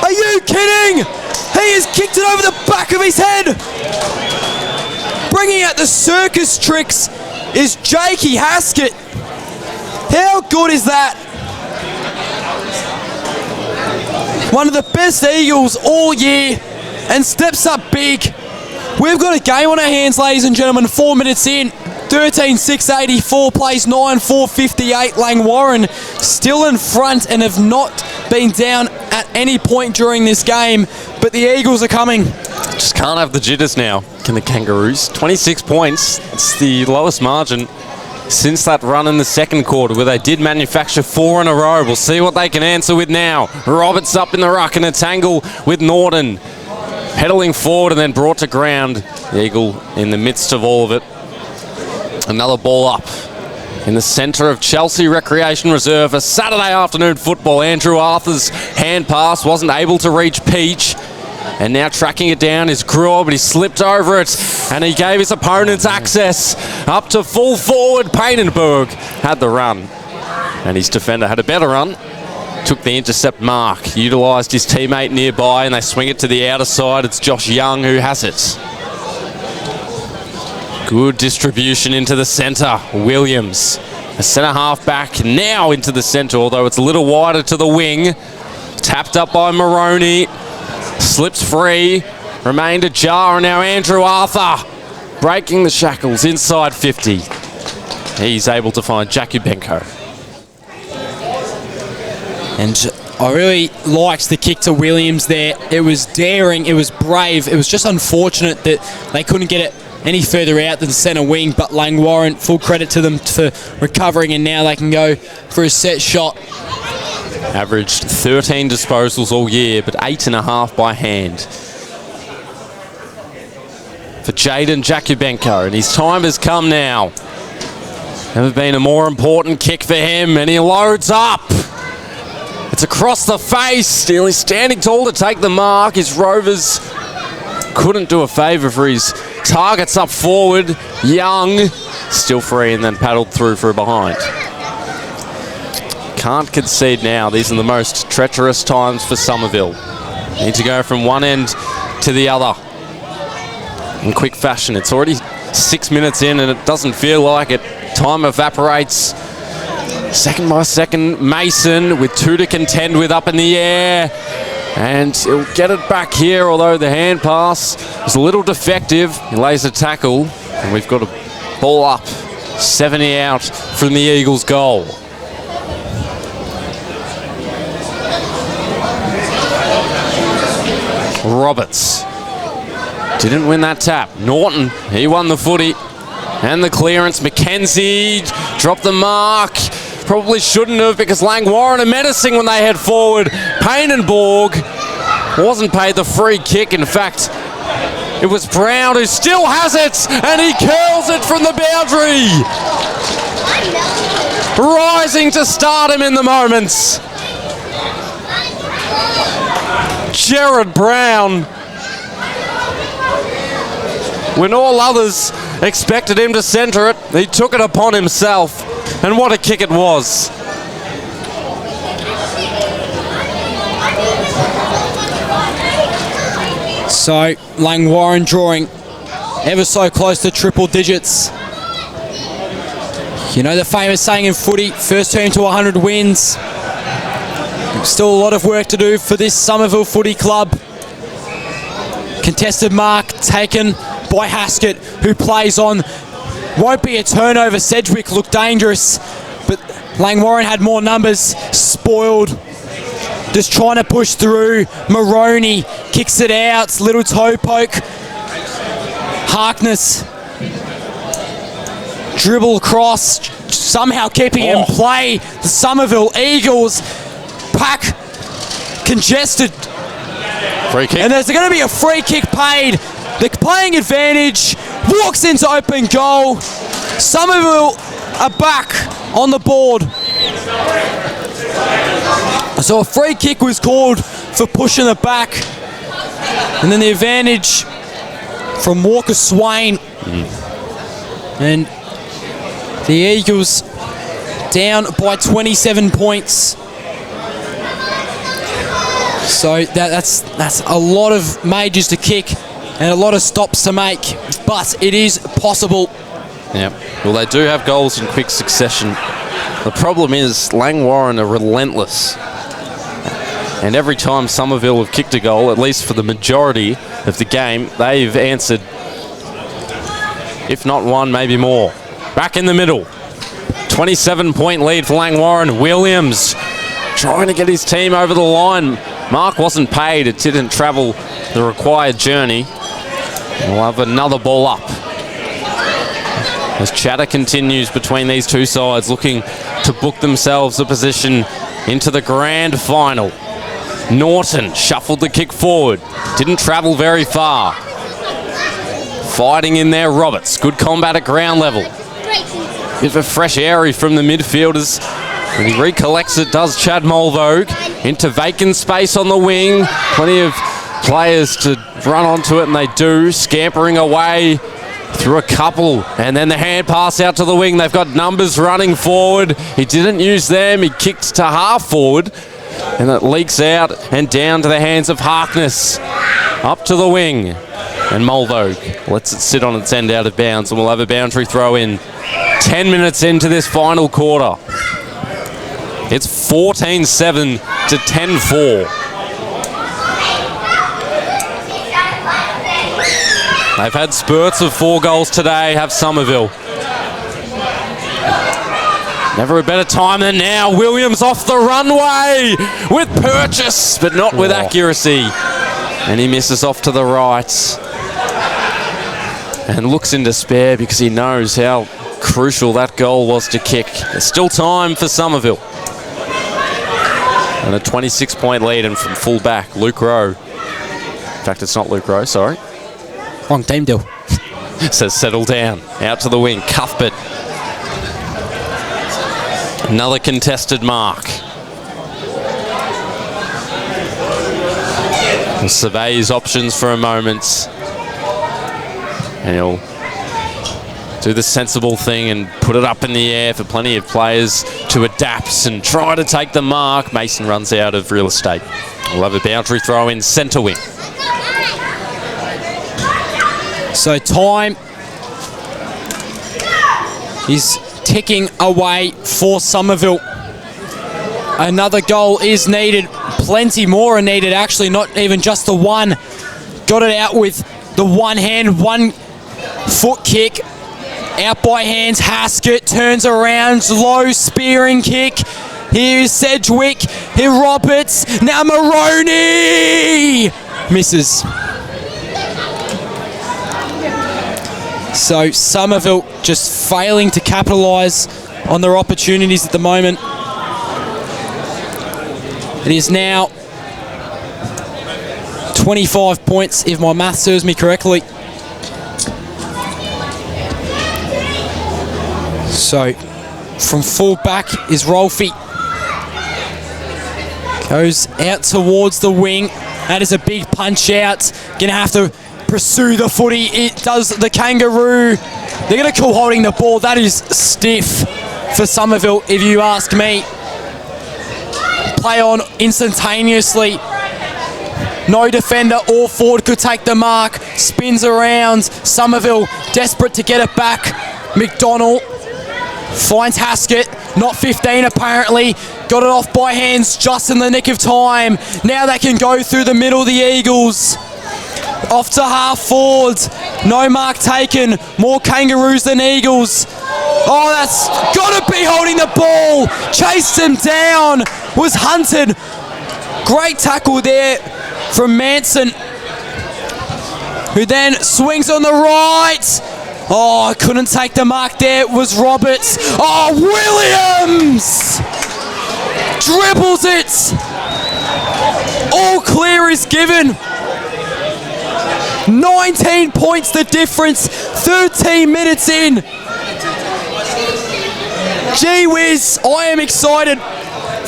Are you kidding? He has kicked it over the back of his head. Bringing out the circus tricks is Jakey Haskett. How good is that? One of the best Eagles all year, and steps up big. We've got a game on our hands, ladies and gentlemen. 4 minutes in, 13-6-84, plays 9-4-58. Langwarrin still in front and have not been down at any point during this game, but the Eagles are coming. Just can't have the jitters now, can the Kangaroos? 26 points, it's the lowest margin since that run in the second quarter, where they did manufacture 4 in a row. We'll see what they can answer with now. Roberts up in the ruck in a tangle with Norton, pedaling forward and then brought to ground. The Eagle in the midst of all of it. Another ball up in the centre of Chelsea Recreation Reserve. A Saturday afternoon football. Andrew Arthur's hand pass wasn't able to reach Peach. And now tracking it down is Gruer, but he slipped over it and he gave his opponents access up to full forward. Payne had the run, and his defender had a better run. Took the intercept mark, utilised his teammate nearby, and they swing it to the outer side. It's Josh Young who has it. Good distribution into the centre. Williams, a centre half back, now into the centre, although it's a little wider to the wing. Tapped up by Maroney. Slips free. Remained ajar, and now Andrew Arthur breaking the shackles inside 50. He's able to find Jakubenko. And I really liked the kick to Williams there. It was daring, it was brave. It was just unfortunate that they couldn't get it any further out than centre wing, but Langwarrin, full credit to them for recovering, and now they can go for a set shot. Averaged 13 disposals all year, but 8.5 by hand for Jaden Jakubenko, and his time has come now. Never been a more important kick for him, and he loads up. It's across the face, nearly standing tall to take the mark. His Rovers couldn't do a favour for his targets up forward. Young, still free, and then paddled through for a behind. Can't concede now. These are the most treacherous times for Somerville. Need to go from one end to the other in quick fashion. It's already 6 minutes in, and it doesn't feel like it. Time evaporates. Second by second, Mason with 2 to contend with up in the air. And he'll get it back here, although the hand pass is a little defective. He lays a tackle, and we've got a ball up. 70 out from the Eagles' goal. Roberts didn't win that tap. Norton, he won the footy and the clearance. McKenzie dropped the mark. Probably shouldn't have, because Langwarrin are menacing when they head forward. Payne and Borg wasn't paid the free kick. In fact, it was Brown who still has it, and he curls it from the boundary. Rising to stardom in the moments. Jared Brown, when all others expected him to centre it, he took it upon himself, and what a kick it was. So Langwarrin drawing ever so close to triple digits. You know the famous saying in footy, first team to 100 wins. Still a lot of work to do for this Somerville Footy Club. Contested mark taken by Haskett, who plays on. Won't be a turnover. Sedgwick looked dangerous, but Langwarrin had more numbers. Spoiled. Just trying to push through. Maroney kicks it out. Little toe poke. Harkness. Dribble across. Somehow keeping it in play. The Somerville Eagles. Pack congested. Free kick. And there's going to be a free kick paid. The playing advantage walks into open goal. Somerville are back on the board. So a free kick was called for pushing it back. And then the advantage from Walker Swain. And the Eagles down by 27 points. So that's a lot of majors to kick and a lot of stops to make, but it is possible. Yeah, well, they do have goals in quick succession. The problem is Langwarrin are relentless, and every time Somerville have kicked a goal, at least for the majority of the game, they've answered, if not one, maybe more. Back in the middle, 27-point lead for Langwarrin. Williams trying to get his team over the line. Mark wasn't paid. It didn't travel the required journey. We'll have another ball up as chatter continues between these two sides, looking to book themselves a position into the grand final. Norton shuffled the kick forward. Didn't travel very far. Fighting in there, Roberts. Good combat at ground level. Bit of a fresh airy from the midfielders. When he recollects it, does Chad Mulvogue. Into vacant space on the wing. Plenty of players to run onto it, and they do. Scampering away through a couple. And then the hand pass out to the wing. They've got numbers running forward. He didn't use them. He kicked to half forward. And it leaks out and down to the hands of Harkness. Up to the wing. And Mulvo lets it sit on its end out of bounds, and we'll have a boundary throw in. 10 minutes into this final quarter. It's 14-7 to 10-4. They've had spurts of 4 goals today, have Somerville. Never a better time than now. Williams off the runway with purchase, but not with accuracy. And he misses off to the right. And looks in despair because he knows how crucial that goal was to kick. There's still time for Somerville. And a 26-point lead, and from full back, Luke Rowe. In fact, it's not Luke Rowe, sorry. Wrong team deal. Says settle down. Out to the wing, Cuthbert. Another contested mark. He'll survey his options for a moment. And he'll do the sensible thing and put it up in the air for plenty of players to adapt and try to take the mark. Mason runs out of real estate. We'll have a boundary throw in centre wing. So time is ticking away for Somerville. Another goal is needed. Plenty more are needed, actually, not even just the one. Got it out with the one hand, 1 foot kick. Out by hands, Haskett turns around, low spearing kick. Here's Sedgwick, here Roberts, now Maroney! Misses. So Somerville just failing to capitalise on their opportunities at the moment. It is now 25 points, if my math serves me correctly. So from full back is Rolfie. Goes out towards the wing. That is a big punch out. Gonna have to pursue the footy. It does the Kangaroo. They're going to call holding the ball. That is stiff for Somerville, if you ask me. Play on instantaneously. No defender or forward could take the mark. Spins around. Somerville desperate to get it back. McDonald finds Haskett. Not 15 apparently. Got it off by hands just in the nick of time. Now they can go through the middle of the Eagles. Off to half forward. No mark taken. More Kangaroos than Eagles. Oh, that's got to be holding the ball. Chased him down. Was hunted. Great tackle there from Manson, who then swings on the right. Oh, couldn't take the mark there. It was Roberts. Oh, Williams dribbles it. All clear is given. 19 points the difference, 13 minutes in. Gee whiz, I am excited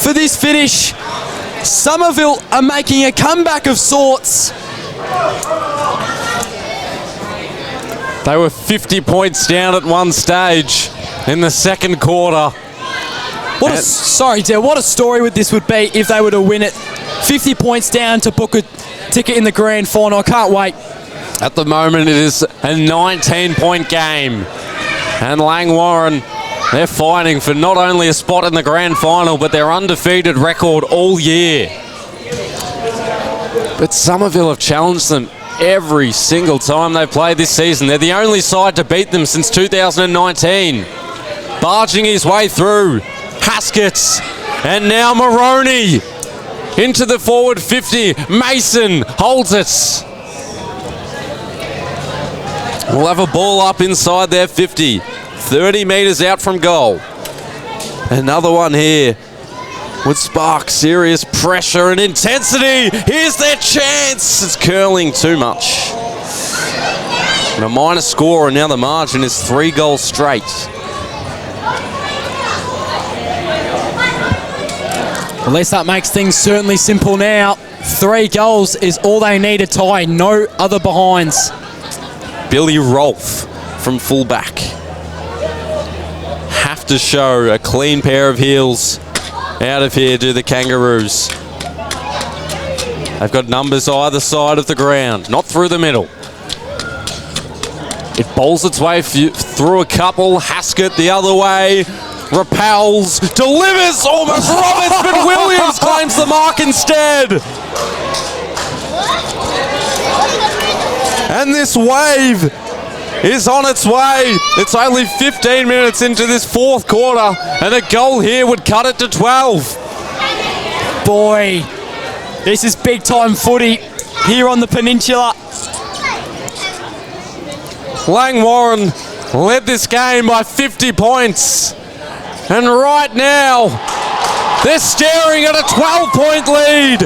for this finish. Somerville are making a comeback of sorts. They were 50 points down at one stage in the second quarter. What a story this would be if they were to win it. 50 points down to book a ticket in the grand final. I can't wait. At the moment, it is a 19-point game. And Langwarrin, they're fighting for not only a spot in the grand final, but their undefeated record all year. But Somerville have challenged them every single time they've played this season. They're the only side to beat them since 2019. Barging his way through. Haskett. And now Maroney. Into the forward 50. Mason holds it. We'll have a ball up inside their 50. 30 metres out from goal. Another one here would spark serious pressure and intensity. Here's their chance. It's curling too much. And a minor score, and now the margin is 3 goals straight. At least that makes things certainly simple now. 3 goals is all they need to tie. No other behinds. Billy Rolfe from fullback. Have to show a clean pair of heels. Out of here do the Kangaroos. They've got numbers either side of the ground, not through the middle. It bowls its way through a couple. Haskett the other way. Repels. Delivers almost Roberts, but Williams claims the mark instead. And this wave is on its way. It's only 15 minutes into this fourth quarter, and a goal here would cut it to 12. Boy, this is big time footy here on the peninsula. Langwarrin led this game by 50 points. And right now, they're staring at a 12-point lead.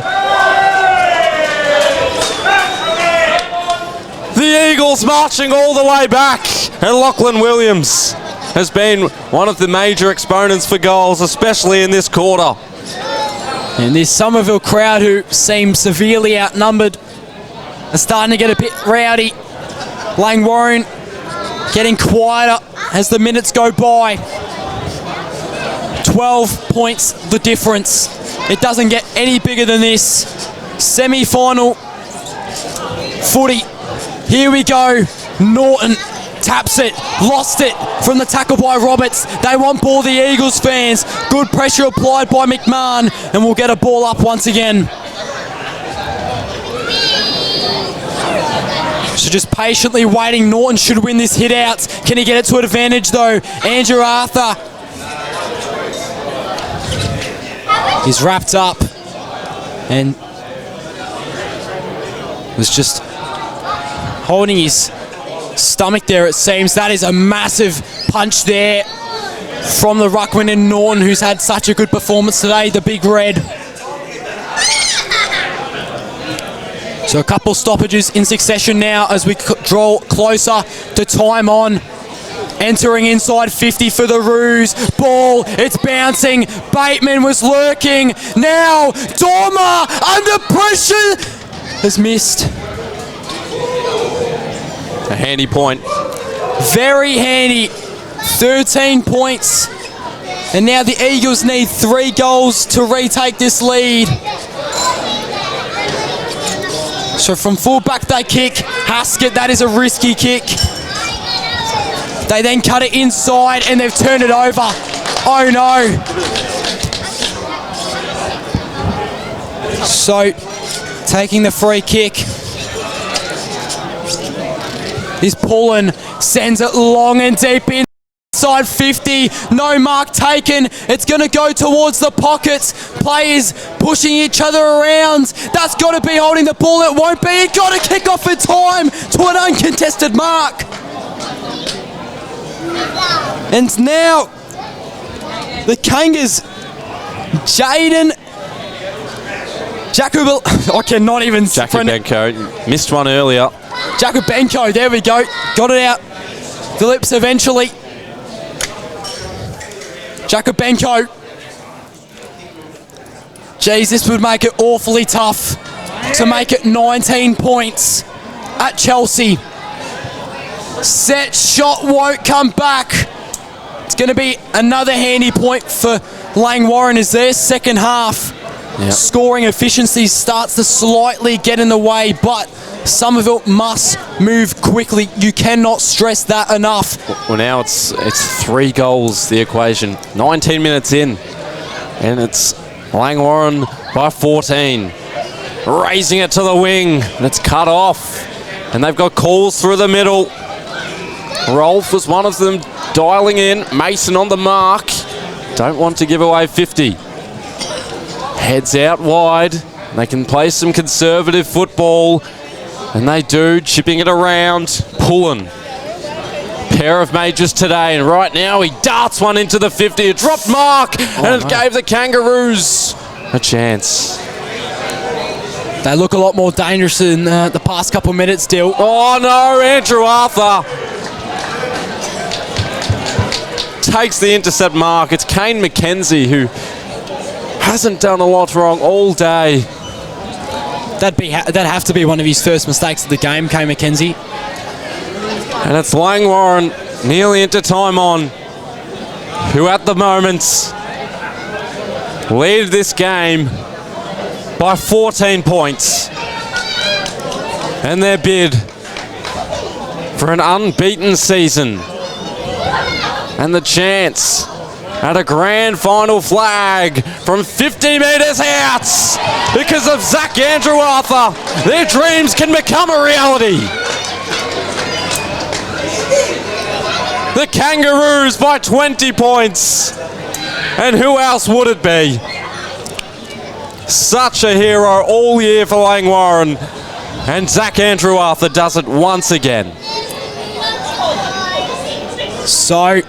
The Eagles marching all the way back. And Lachlan Williams has been one of the major exponents for goals, especially in this quarter. And this Somerville crowd, who seem severely outnumbered, are starting to get a bit rowdy. Langwarrin getting quieter as the minutes go by. 12 points the difference. It doesn't get any bigger than this. Semi-final footy. Here we go. Norton taps it, lost it from the tackle by Roberts. They want ball, the Eagles fans. Good pressure applied by McMahon, and we'll get a ball up once again. So just patiently waiting. Norton should win this hit out. Can he get it to an advantage though? Andrew Arthur is wrapped up and was just holding his stomach there, it seems. That is a massive punch there from the ruckman in Norton, who's had such a good performance today, the Big Red. So a couple stoppages in succession now as we draw closer to time on. Entering inside 50 for the Roos. Ball, it's bouncing. Bateman was lurking. Now, Dormer under pressure has missed. A handy point. Very handy. 13 points. And now the Eagles need 3 goals to retake this lead. So from fullback they kick. Haskett, that is a risky kick. They then cut it inside and they've turned it over. Oh no. So, taking the free kick is Pullen, sends it long and deep inside 50. No mark taken. It's going to go towards the pockets. Players pushing each other around. That's got to be holding the ball. It won't be. It got to kick off in time to an uncontested mark. And now, the Kangas, Jaden Jacob, I cannot even... Jacobenko missed one earlier. Jacobenko, there we go. Got it out. Phillips eventually. Jacobenko. Geez, this would make it awfully tough to make it 19 points at Chelsea. Set shot won't come back. It's going to be another handy point for Langwarrin as their second half. Yep. Scoring efficiency starts to slightly get in the way, but Somerville must move quickly. You cannot stress that enough. Well, now it's 3 goals, the equation. 19 minutes in, and it's Langwarrin by 14. Raising it to the wing, and it's cut off. And they've got calls through the middle. Rolf was one of them dialing in. Mason on the mark. Don't want to give away 50. Heads out wide. They can play some conservative football. And they do, chipping it around. Pullen. Pair of majors today. And right now he darts one into the 50. A dropped mark. And it gave the Kangaroos a chance. They look a lot more dangerous in the past couple minutes still. Oh no, Andrew Arthur takes the intercept mark. It's Kane McKenzie who hasn't done a lot wrong all day. That'd have to be one of his first mistakes of the game, Kane McKenzie. And it's Langwarrin nearly into time on, who at the moment lead this game by 14 points. And their bid for an unbeaten season. And the chance at a grand final flag from 50 metres out. Because of Zach Andrew Arthur, their dreams can become a reality. The Kangaroos by 20 points. And who else would it be? Such a hero all year for Langwarrin. And Zach Andrew Arthur does it once again. So,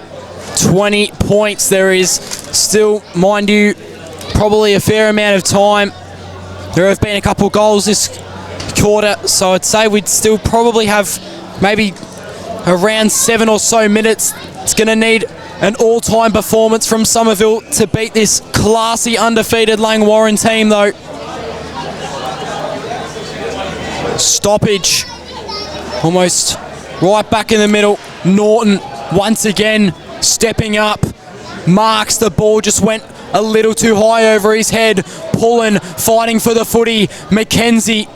20 points. There is still, mind you, probably a fair amount of time. There have been a couple goals this quarter, so I'd say we'd still probably have maybe around 7 or so minutes. It's going to need an all-time performance from Somerville to beat this classy undefeated Langwarrin team, though. Stoppage. Almost right back in the middle. Norton once again stepping up. Marks the ball, just went a little too high over his head. Pullen fighting for the footy. Mackenzie,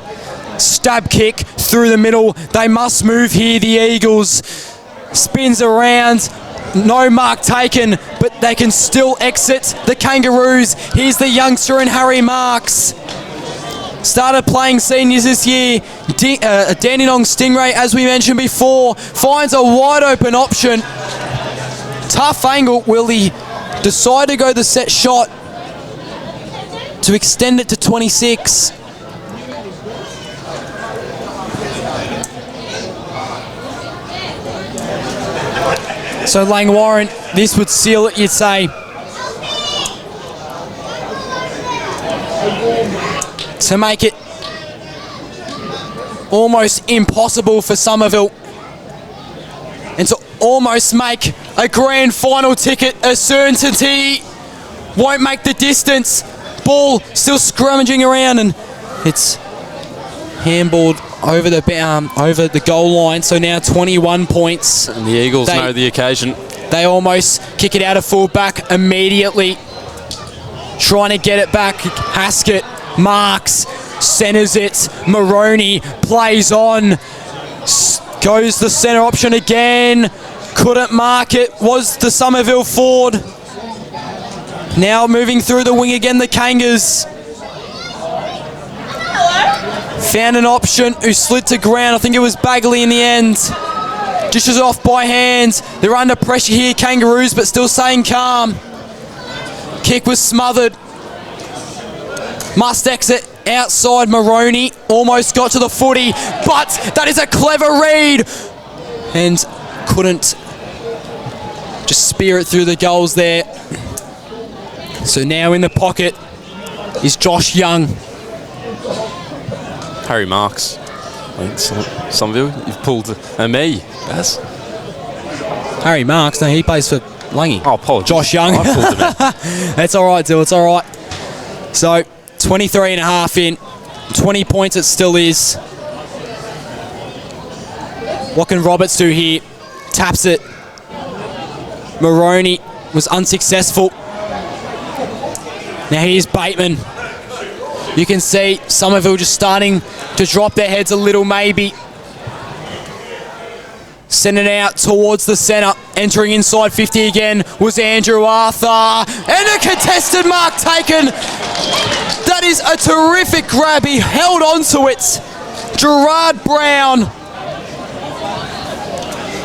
stab kick through the middle. They must move here, the Eagles. Spins around. No mark taken, but they can still exit the Kangaroos. Here's the youngster in Harry Marks. Started playing seniors this year. Dandenong Stingray, as we mentioned before, finds a wide open option. Tough angle. Will he decide to go the set shot to extend it to 26? So Langwarrin, this would seal it, you'd say. To make it almost impossible for Somerville. And to almost make a grand final ticket a certainty. Won't make the distance. Ball still scrummaging around, and it's handballed over the goal line. So now 21 points. And the Eagles know the occasion. They almost kick it out of full back immediately. Trying to get it back. Haskett, Marks, centres it. Maroney plays on. Goes the centre option again. Couldn't mark it. Was the Somerville forward. Now moving through the wing again, the Kangas. Found an option who slid to ground. I think it was Bagley in the end. Dishes off by hands. They're under pressure here, Kangaroos, but still staying calm. Kick was smothered. Must exit outside. Maroney almost got to the footy, but that is a clever read. And couldn't just spear it through the goals there. So now in the pocket is Josh Young. Harry Marks. Somerville, you've pulled me, Baz. Harry Marks, no, he plays for Langy. Oh, apologies. Josh Young. I pulled him in. That's all right, Dill, it's all right. So, 23 and a half in. 20 points it still is. What can Roberts do here? Taps it. Maroney was unsuccessful. Now here's Bateman. You can see Somerville just starting to drop their heads a little, maybe. Send it out towards the centre. Entering inside 50 again was Andrew Arthur. And a contested mark taken. That is a terrific grab. He held on to it. Gerard Brown,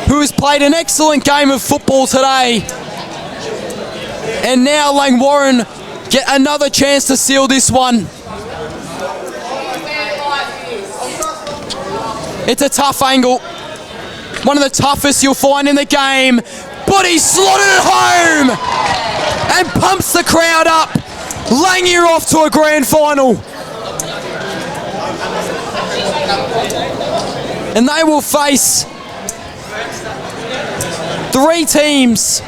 who has played an excellent game of football today. And now Langwarrin get another chance to seal this one. It's a tough angle. One of the toughest you'll find in the game. But he slotted it home and pumps the crowd up. Langy off to a grand final. And they will face 3 teams.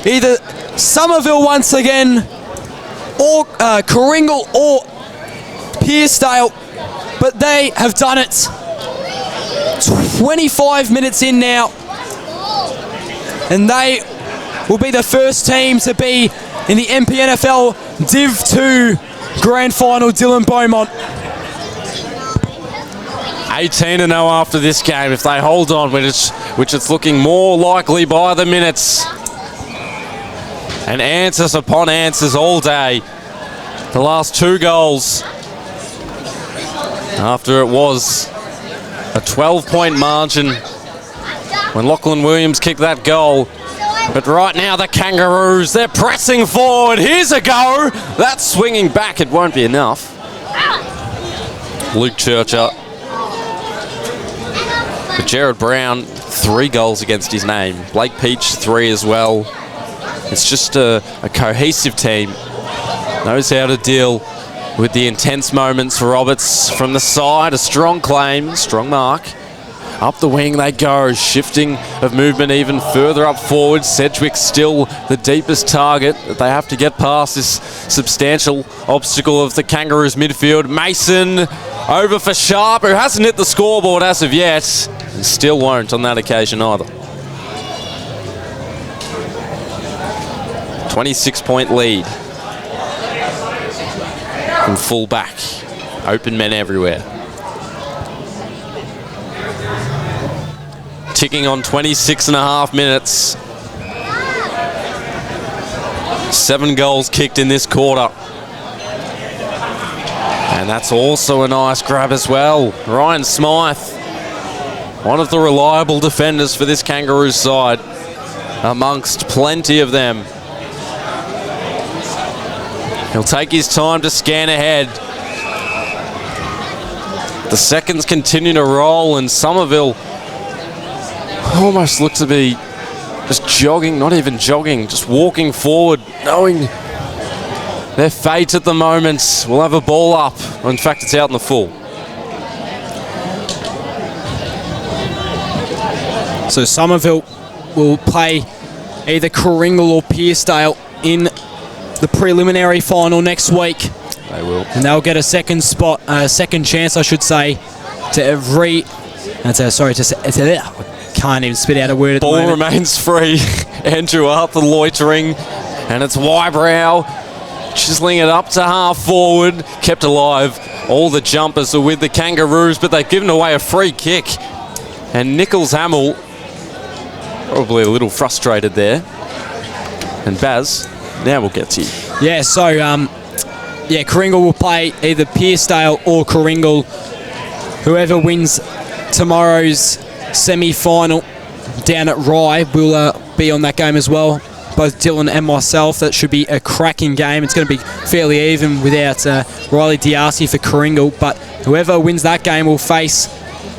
Either Somerville once again, or Coringal or Pearcedale. But they have done it. 25 minutes in now, and they will be the first team to be in the Mpnfl DIV2 Grand Final. Dylan Beaumont. 18-0 after this game if they hold on, which it's looking more likely by the minutes. And answers upon answers all day. The last 2 goals after it was a 12-point margin when Lachlan Williams kicked that goal. But right now the Kangaroos, they're pressing forward. Here's a go. That's swinging back. It won't be enough. Luke Churcher. But Jared Brown, 3 goals against his name. Blake Peach, 3 as well. It's just a cohesive team. Knows how to deal with the intense moments. Roberts from the side, a strong claim, strong mark. Up the wing they go, shifting of movement even further up forward. Sedgwick still the deepest target that they have to get past this substantial obstacle of the Kangaroos midfield. Mason over for Sharp, who hasn't hit the scoreboard as of yet, and still won't on that occasion either. 26-point lead from full back. Open men everywhere. Ticking on 26.5 minutes. 7 goals kicked in this quarter. And that's also a nice grab as well. Ryan Smythe, one of the reliable defenders for this Kangaroos side, amongst plenty of them. He'll take his time to scan ahead. The seconds continue to roll, and Somerville almost look to be just jogging, not even jogging, just walking forward, knowing their fate at the moment. We'll have a ball up. In fact, it's out in the full. So Somerville will play either Coringle or Pearcedale in the preliminary final next week. They will. And they'll get a second spot, a second chance, I should say, to can't even spit out a word at the moment. Ball remains free. Andrew Arthur loitering, and it's Wybrow chiseling it up to half forward. Kept alive. All the jumpers are with the Kangaroos, but they've given away a free kick. And Nichols Hamill probably a little frustrated there. And Baz, now we'll get to you. Yeah, so Coringle will play either Pearcedale or Coringle. Whoever wins tomorrow's semi-final down at Rye will be on that game as well. Both Dylan and myself. That should be a cracking game. It's going to be fairly even without Riley D'Arcy for Coringle, but whoever wins that game will face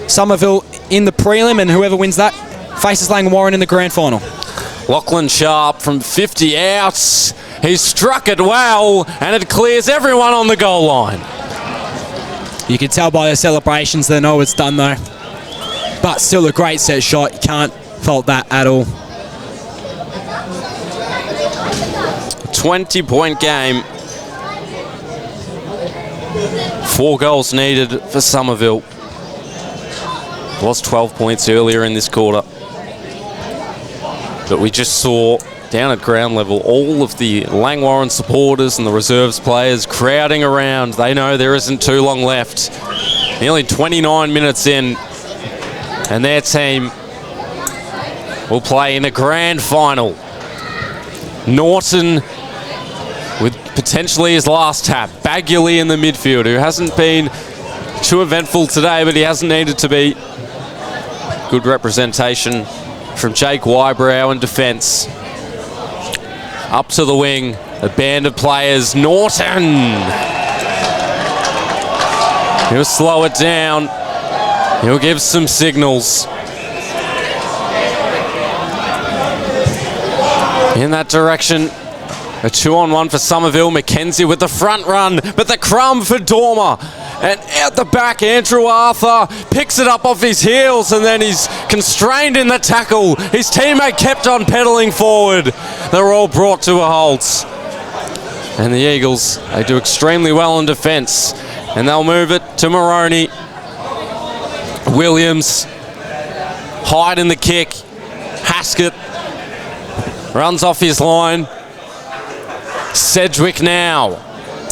Somerville in the prelim, and whoever wins that faces Langwarrin in the grand final. Lachlan Sharp from 50 out. He's struck it well, and it clears everyone on the goal line. You can tell by their celebrations they know it's done though. But still a great set shot. You can't fault that at all. 20-point game. 4 goals needed for Somerville. Was 12 points earlier in this quarter. But we just saw down at ground level all of the Langwarrin supporters and the reserves players crowding around. They know there isn't too long left. Nearly 29 minutes in, and their team will play in a grand final. Norton with potentially his last tap. Bagley in the midfield, who hasn't been too eventful today, but he hasn't needed to be. Good representation from Jake Wybrow in defence. Up to the wing, a band of players. Norton! He'll slow it down. He'll give some signals. In that direction, a 2-on-1 for Somerville. Mackenzie with the front run, but the crumb for Dormer. And out the back, Andrew Arthur picks it up off his heels, and then he's constrained in the tackle. His teammate kept on pedalling forward. They were all brought to a halt. And the Eagles, they do extremely well in defence. And they'll move it to Moroney. Williams, Hyde in the kick. Haskett runs off his line. Sedgwick now.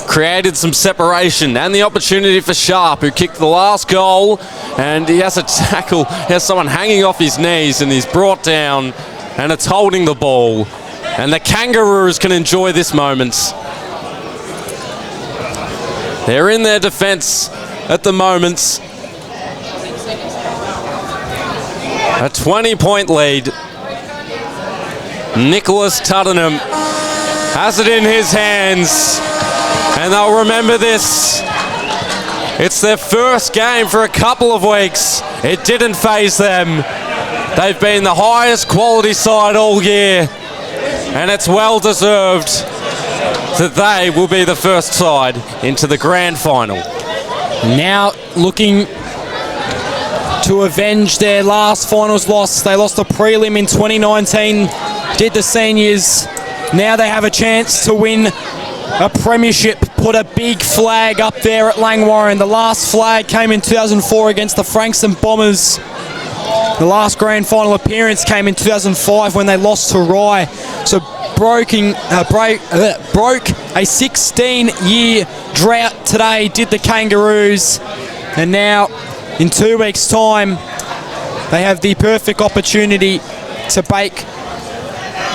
created some separation and the opportunity for Sharp, who kicked the last goal, and he has a tackle. He has someone hanging off his knees, and he's brought down, and it's holding the ball. And the Kangaroos can enjoy this moment. They're in their defence at the moment. A 20-point lead. Nicholas Tuddenham has it in his hands, and they'll remember this. It's their first game for a couple of weeks. It didn't faze them. They've been the highest quality side all year, and it's well deserved that they will be the first side into the grand final. Now looking to avenge their last finals loss. They lost a prelim in 2019, did the seniors. Now they have a chance to win a premiership, put a big flag up there at Langwarrin. The last flag came in 2004 against the Frankston Bombers. The last grand final appearance came in 2005 when they lost to Rye. So broke a 16-year drought today, did the Kangaroos. And now, in 2 weeks' time, they have the perfect opportunity to break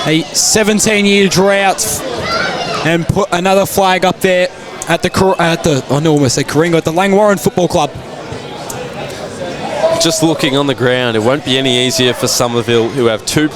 a 17-year drought and put another flag up there at the Langwarrin Football Club. Just looking on the ground, it won't be any easier for Somerville, who have 2 players